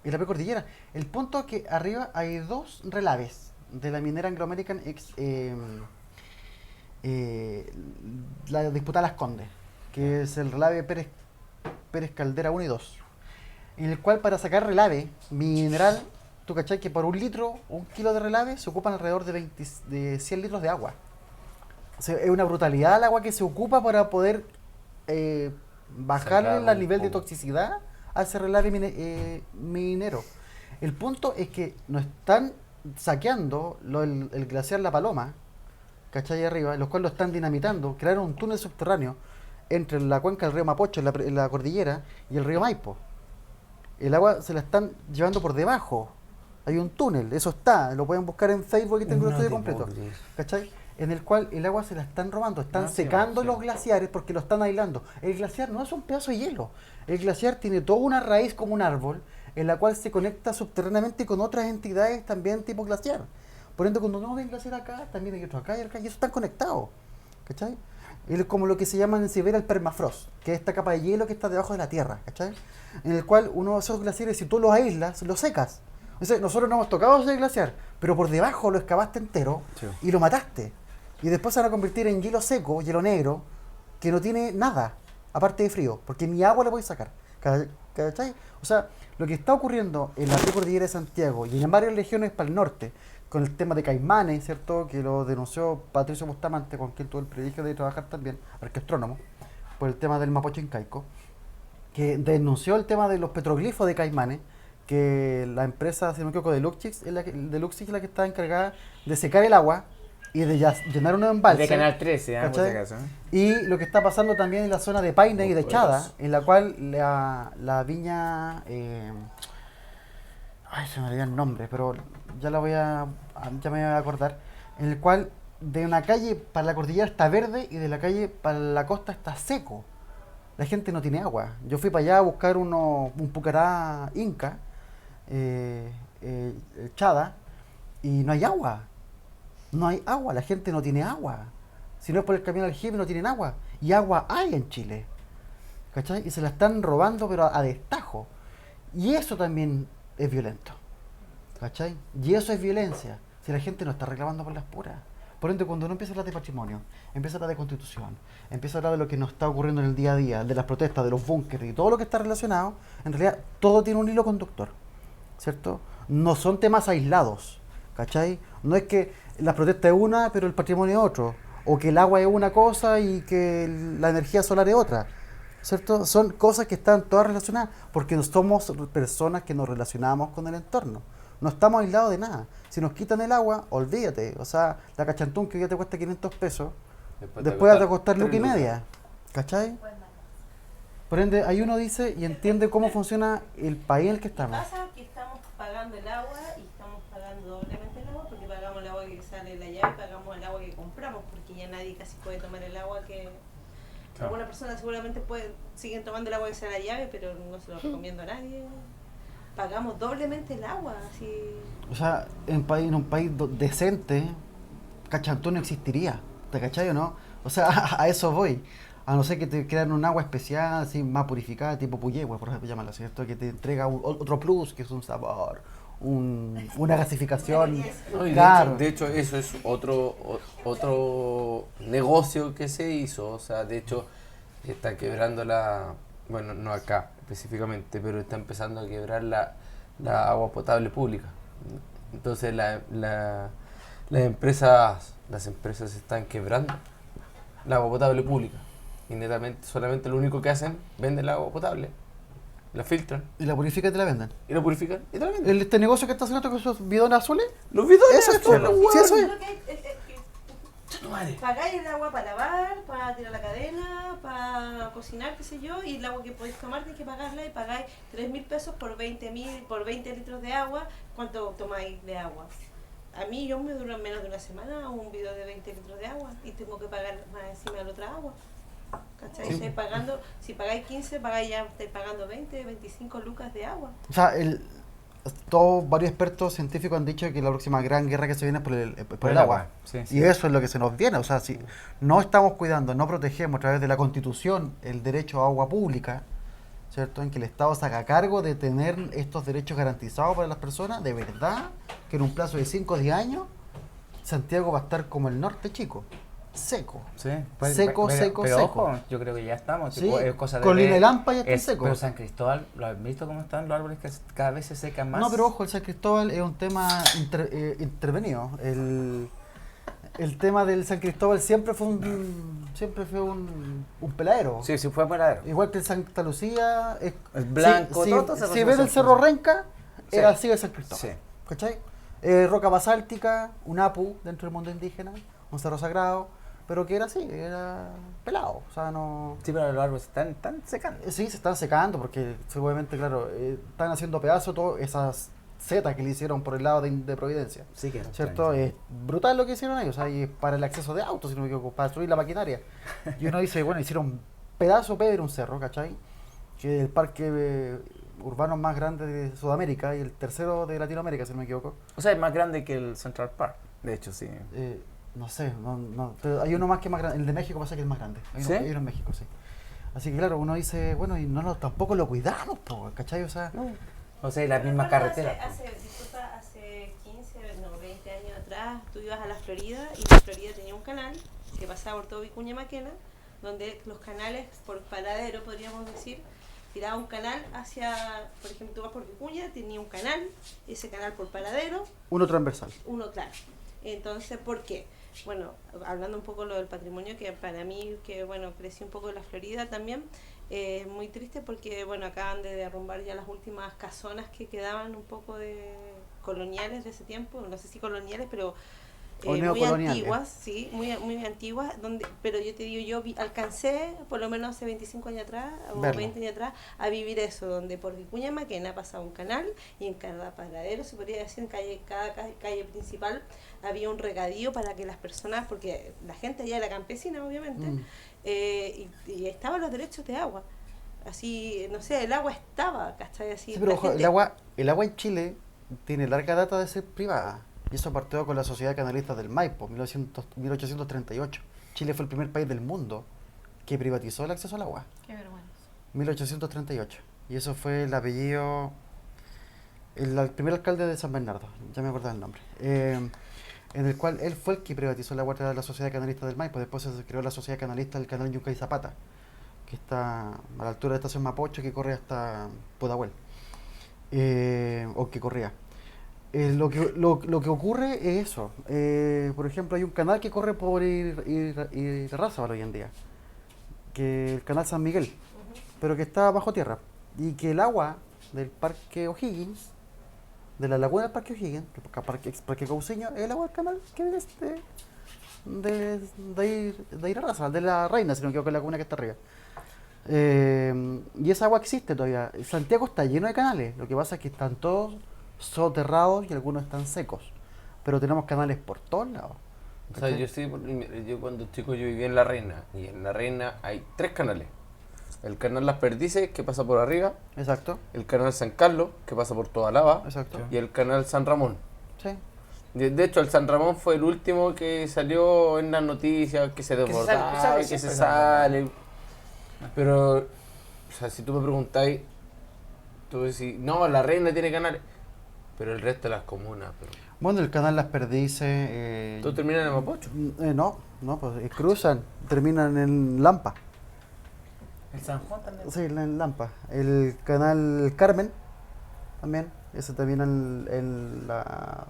En la precordillera. El punto es que arriba hay 2 relaves de la minera Anglo American la disputada Las Condes, que es el relave Pérez Caldera 1 y 2. En el cual para sacar relave mineral, tú cachai que por un kilo de relave se ocupan alrededor de 100 litros de agua. O sea, es una brutalidad el agua que se ocupa para poder bajarle el nivel de toxicidad a ese relave minero. El punto es que nos están saqueando el glaciar La Paloma, ¿cachai? Arriba, los cuales lo están dinamitando, crearon un túnel subterráneo entre la cuenca del río Mapocho en la cordillera y el río Maipo. el agua se la están llevando por debajo. Hay un túnel, eso está, lo pueden buscar en Facebook y tengo el estudio completo. ¿Cachai? En el cual el agua se la están robando, están secando los glaciares porque lo están aislando. El glaciar no es un pedazo de hielo. El glaciar tiene toda una raíz como un árbol en la cual se conecta subterráneamente con otras entidades también tipo glaciar. Por ende, cuando uno ve el glaciar acá, también hay otro acá y acá, y eso están conectados. ¿Cachai? Es como lo que se llama en Siberia el permafrost, que es esta capa de hielo que está debajo de la tierra, ¿cachai? En el cual uno de esos glaciares, si tú los aíslas, los secas. O sea, nosotros no hemos tocado ese glaciar, pero por debajo lo excavaste entero y lo mataste. Y después se van a convertir en hielo seco, hielo negro, que no tiene nada, aparte de frío, porque ni agua le podéis sacar. ¿Cachai? O sea, lo que está ocurriendo en la precordillera de Santiago y en varias regiones para el norte, con el tema de Caimanes, ¿cierto? Que lo denunció Patricio Bustamante, con quien tuve el privilegio de trabajar también, arqueastrónomo, por el tema del Mapocho incaico, que denunció el tema de los petroglifos de Caimanes, que la empresa, si no me equivoco, de Luxix es la que está encargada de secar el agua y de llenar un embalse. De Canal 13, por si ¿cachai? acaso. Y lo que está pasando también en la zona de Paine y de Chada, en la cual la viña... se me olvidó el nombre, pero ya me voy a acordar. En el cual de una calle para la cordillera está verde y de la calle para la costa está seco. La gente no tiene agua. Yo fui para allá a buscar un pucará inca, Chada, y no hay agua. No hay agua, la gente no tiene agua. Si no es por el camino al aljibe, no tienen agua. Y agua hay en Chile. ¿Cachai? Y se la están robando, pero a destajo. Y eso también es violento. ¿Cachai? Y eso es violencia. Si la gente no está reclamando por las puras. Por ende, cuando uno empieza a hablar de patrimonio, empieza a hablar de constitución, empieza a hablar de lo que nos está ocurriendo en el día a día, de las protestas, de los búnkeres y todo lo que está relacionado, en realidad todo tiene un hilo conductor. ¿Cierto? No son temas aislados. ¿Cachai? No es que la protesta es una, pero el patrimonio es otro. O que el agua es una cosa y que la energía solar es otra. ¿Cierto? Son cosas que están todas relacionadas porque somos personas que nos relacionamos con el entorno. No estamos aislados de nada. Si nos quitan el agua, olvídate. O sea, la cachantún que hoy día te cuesta 500 pesos, después va a costar lucas y media. ¿Cachai? Por ende, ahí uno dice y entiende cómo funciona el país en el que estamos. Pasa que estamos pagando el agua y estamos pagando doblemente el agua porque pagamos el agua que sale de la llave y pagamos el agua que compramos porque ya nadie casi puede tomar el agua que... Alguna persona seguramente siguen tomando el agua que sale de la llave, pero no se lo recomiendo a nadie. Pagamos doblemente el agua, así... O sea, en un país decente, cachantún no existiría. ¿Te cachai o no? O sea, a eso voy. A no ser que te crean un agua especial, así más purificada, tipo Puyehue, por ejemplo, llamarlo, ¿cierto? Que te entrega otro plus, que es un sabor, una gasificación. No, Claro. de hecho, eso es otro negocio que se hizo. O sea, de hecho, está quebrando bueno, no acá específicamente, pero está empezando a quebrar la agua potable pública. Entonces las empresas están quebrando la agua potable pública. Y netamente, solamente lo único que hacen, venden el agua potable, la filtran. Y la purifican y te la venden. Y la purifican y te la venden. Este negocio que está haciendo con esos bidones azules, Los bidones eso es todo. Sí, eso es. Pagáis el agua para lavar, para tirar la cadena, para cocinar, qué sé yo, y el agua que podéis tomar tenéis que pagarla y pagáis 3.000 pesos por 20 litros de agua. ¿Cuánto tomáis de agua? A mí me dura menos de una semana un bidón de 20 litros de agua y tengo que pagar más encima de la otra agua. ¿Cachai? Estoy pagando, si pagáis 15, estáis pagando 20, 25 lucas de agua. O sea, todos varios expertos científicos han dicho que la próxima gran guerra que se viene es por el agua. Sí, Y eso es lo que se nos viene. O sea, si no estamos cuidando, no protegemos a través de la Constitución el derecho a agua pública, ¿cierto? En que el Estado se haga cargo de tener estos derechos garantizados para las personas, de verdad que en un plazo de 5 o 10 años, Santiago va a estar como el norte chico. Seco. Sí, Seco, seco, pero seco. Ojo, yo creo que ya estamos. Sí, Es cosa de Colina ver, y Lampa ya está seco. Pero San Cristóbal, ¿lo has visto cómo están los árboles que cada vez se secan más? No, pero ojo, el San Cristóbal es un tema intervenido. El tema del San Cristóbal siempre fue un peladero. Sí, sí fue paradero. Igual que el Santa Lucía. El blanco, todo se Si pasó ves a el Cerro San Renca, Sí. era así de San Cristóbal. Sí. ¿Cachai? Roca basáltica, un apu dentro del mundo indígena, un cerro sagrado. pero que era así, era pelado, o sea, no... Sí, pero los árboles están secando. Sí, se están secando porque seguramente, claro, están haciendo pedazos todas esas setas que le hicieron por el lado de Providencia. Sí que ¿Cierto? Es brutal lo que hicieron ellos, o sea, y es para el acceso de autos, si no me equivoco, para destruir la maquinaria. Y uno dice, bueno, hicieron pedazo Pedro un cerro, ¿cachai? Que es el parque urbano más grande de Sudamérica y el tercero de Latinoamérica, si no me equivoco. O sea, es más grande que el Central Park, de hecho, sí. No sé, pero hay uno más que más grande, el de México pasa que es más grande. ¿Sí? Hay uno en México, sí. Así que claro, uno dice, bueno, y tampoco lo cuidamos, ¿cachai? O sea, O sea, las mismas carreteras. Hace 15, no, 20 años atrás, tú ibas a la Florida y la Florida tenía un canal que pasaba por todo Vicuña Maquena, donde los canales por paradero, podríamos decir, tiraba un canal hacia, por ejemplo, tú vas por Vicuña, tenía un canal, ese canal por paradero. uno transversal. Uno, claro. Entonces, ¿por qué? Bueno, hablando un poco lo del patrimonio, que para mí, que bueno, crecí un poco en la Florida también, muy triste porque, bueno, acaban de derrumbar ya las últimas casonas que quedaban un poco de coloniales de ese tiempo, no sé si coloniales, pero muy antiguas, sí, muy antiguas, pero yo te digo, alcancé, por lo menos hace 25 años atrás, o Verlo. 20 años atrás, a vivir eso, donde por Vicuña Maquena pasaba un canal, y en cada paradero, se podría decir, en cada calle principal, había un regadío para que las personas, porque la gente allá era campesina, obviamente, y estaban los derechos de agua. Así, no sé, el agua estaba, ¿cachai? Así, Sí, pero la ojo, gente- el agua en Chile tiene larga data de ser privada. Y eso partió con la Sociedad de Canalistas del Maipo, 1838. Chile fue el primer país del mundo que privatizó el acceso al agua. Qué vergüenza. 1838. Y eso fue el apellido, el primer alcalde de San Bernardo, ya me acuerdo del nombre. En el cual él fue el que privatizó el agua de la Sociedad de Canalistas del Maipo. Después se creó la Sociedad Canalista del Canal Yunca y Zapata, que está a la altura de la estación Mapocho, que corre hasta Pudahuel. O que corría. Lo que ocurre es eso. Por ejemplo, hay un canal que corre por Irarrázaval hoy en día, que el canal San Miguel, pero que está bajo tierra. Y que el agua del Parque O'Higgins, de la laguna del Parque O'Higgins, el Parque Cauceño, es el agua del canal que es de Irarrázaval, de la Reina, si no me equivoco, la laguna que está arriba. Y esa agua existe todavía. Santiago está lleno de canales. Lo que pasa es que están todos soterrados y algunos están secos. Pero tenemos canales por todos lados. O sea, yo cuando chico yo vivía en La Reina, y en La Reina hay 3 canales. El canal Las Perdices, que pasa por arriba, Exacto, el canal San Carlos, que pasa por toda Lava, exacto. y el canal San Ramón. Sí. De hecho, el San Ramón fue el último que salió en las noticias, que se desbordaba, sale que se siempre, sale. Pero, o sea, si tú me preguntáis, tú decís, no, La Reina tiene canales, pero el resto de las comunas, pero... Bueno, el canal Las Perdices. ¿Tú terminas en Mapocho? No, pues cruzan, terminan en Lampa. El San Juan también. Sí, en Lampa. El canal Carmen también, ese termina en la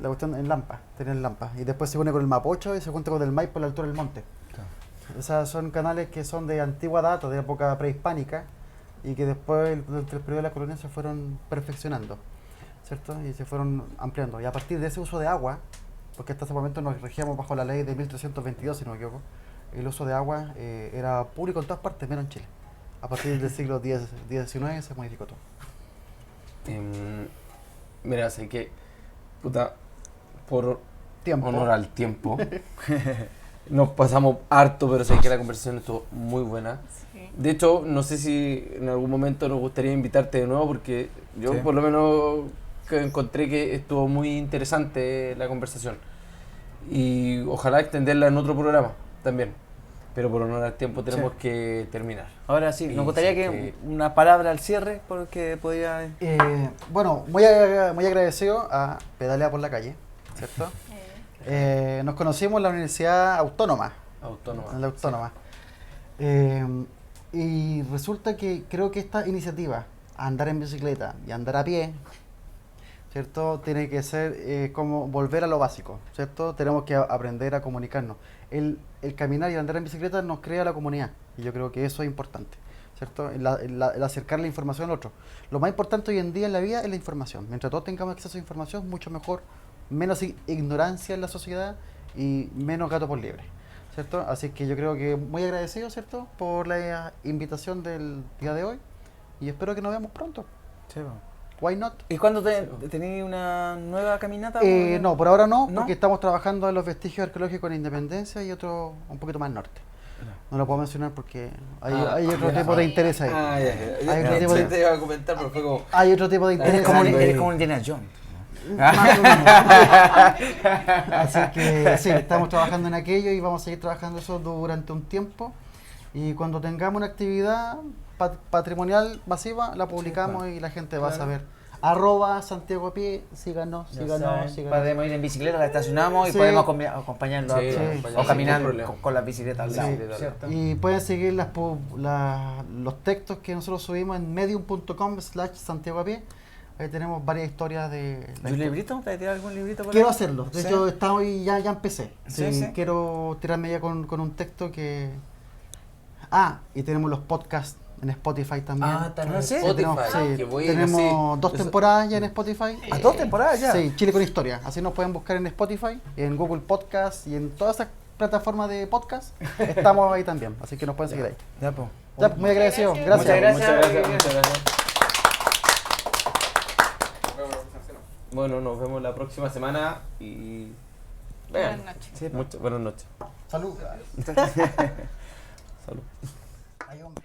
cuestión en Lampa, termina en Lampa. Y después se une con el Mapocho y se junta con el Maipo por la altura del monte. Esas son canales que son de antigua data, de época prehispánica, y que después, durante el periodo de la colonia, se fueron perfeccionando, ¿cierto? Y se fueron ampliando. Y a partir de ese uso de agua, porque hasta ese momento nos regíamos bajo la ley de 1322, si no me equivoco, el uso de agua era público en todas partes, menos en Chile. A partir del siglo XIX se modificó todo. Mira, sé que, puta, por Tiempo. honor al tiempo, nos pasamos harto, pero sé que la conversación estuvo muy buena. Sí. De hecho, no sé si en algún momento nos gustaría invitarte de nuevo, porque yo Sí. por lo menos que encontré que estuvo muy interesante la conversación. Y ojalá extenderla en otro programa también. Pero por honor al tiempo tenemos que terminar. Ahora sí, Y nos gustaría sí que una palabra al cierre, porque podría... Bueno, muy agradecido a Pedalea por la Calle, ¿cierto? Nos conocimos en la Universidad Autónoma. Autónoma. En la Autónoma. Y resulta que creo que esta iniciativa, andar en bicicleta y andar a pie, ¿cierto? Tiene que ser como volver a lo básico, ¿cierto? Tenemos que aprender a comunicarnos. El caminar y andar en bicicleta nos crea la comunidad, y yo creo que eso es importante, ¿cierto? El acercar la información al otro. Lo más importante hoy en día en la vida es la información. Mientras todos tengamos acceso a información, mucho mejor, menos ignorancia en la sociedad y menos gato por liebre. ¿cierto? Así que yo creo que muy agradecido, ¿cierto? Por la invitación del día de hoy y espero que nos veamos pronto. Sí, po. Why not? ¿Y cuándo tenéis una nueva caminata? No, por ahora no, ¿No? porque estamos trabajando en los vestigios arqueológicos en Independencia y otro un poquito más norte. No lo puedo mencionar porque hay otro tipo de interés ahí. Hay otro tipo de- Te iba a comentar, pero fue como... Hay otro tipo de interés. Eres como, ahí. eres como Indiana Jones. Más o menos. Así que sí, estamos trabajando en aquello y vamos a seguir trabajando eso durante un tiempo. Y cuando tengamos una actividad patrimonial masiva, la publicamos y la gente va a saber. @Santiago a pie, síganos. Podemos ir en bicicleta, la estacionamos y Sí. podemos acompañarlo Sí, o caminar sin problema. con las bicicletas al Sí, lado, ¿cierto? Y pueden seguir los textos que nosotros subimos en medium.com/Santiago a pie. Ahí tenemos varias historias de... ¿Y un librito? ¿Te tiras algún librito por Quiero ahí? hacerlo, de ¿Sí? hecho estamos y ya empecé. Sí, sí. Quiero tirarme ya con un texto que... y tenemos los podcasts en Spotify también. también ¿sí? Spotify. Tenemos, Qué bueno, tenemos sí. 2 temporadas ya en Spotify. ¿A 2 temporadas ya? Sí, Chile con Historia. Así nos pueden buscar en Spotify, en Google Podcast y en todas esas plataformas de podcast. Estamos ahí también, así que nos pueden seguir ahí. Ya, pues. Ya, muy agradecido. Muchas Gracias. gracias. Muchas gracias. Bueno, nos vemos la próxima semana y... Vean. Buenas noches. Sí, Buenas noches. Salud. Salud. Ay, hombre.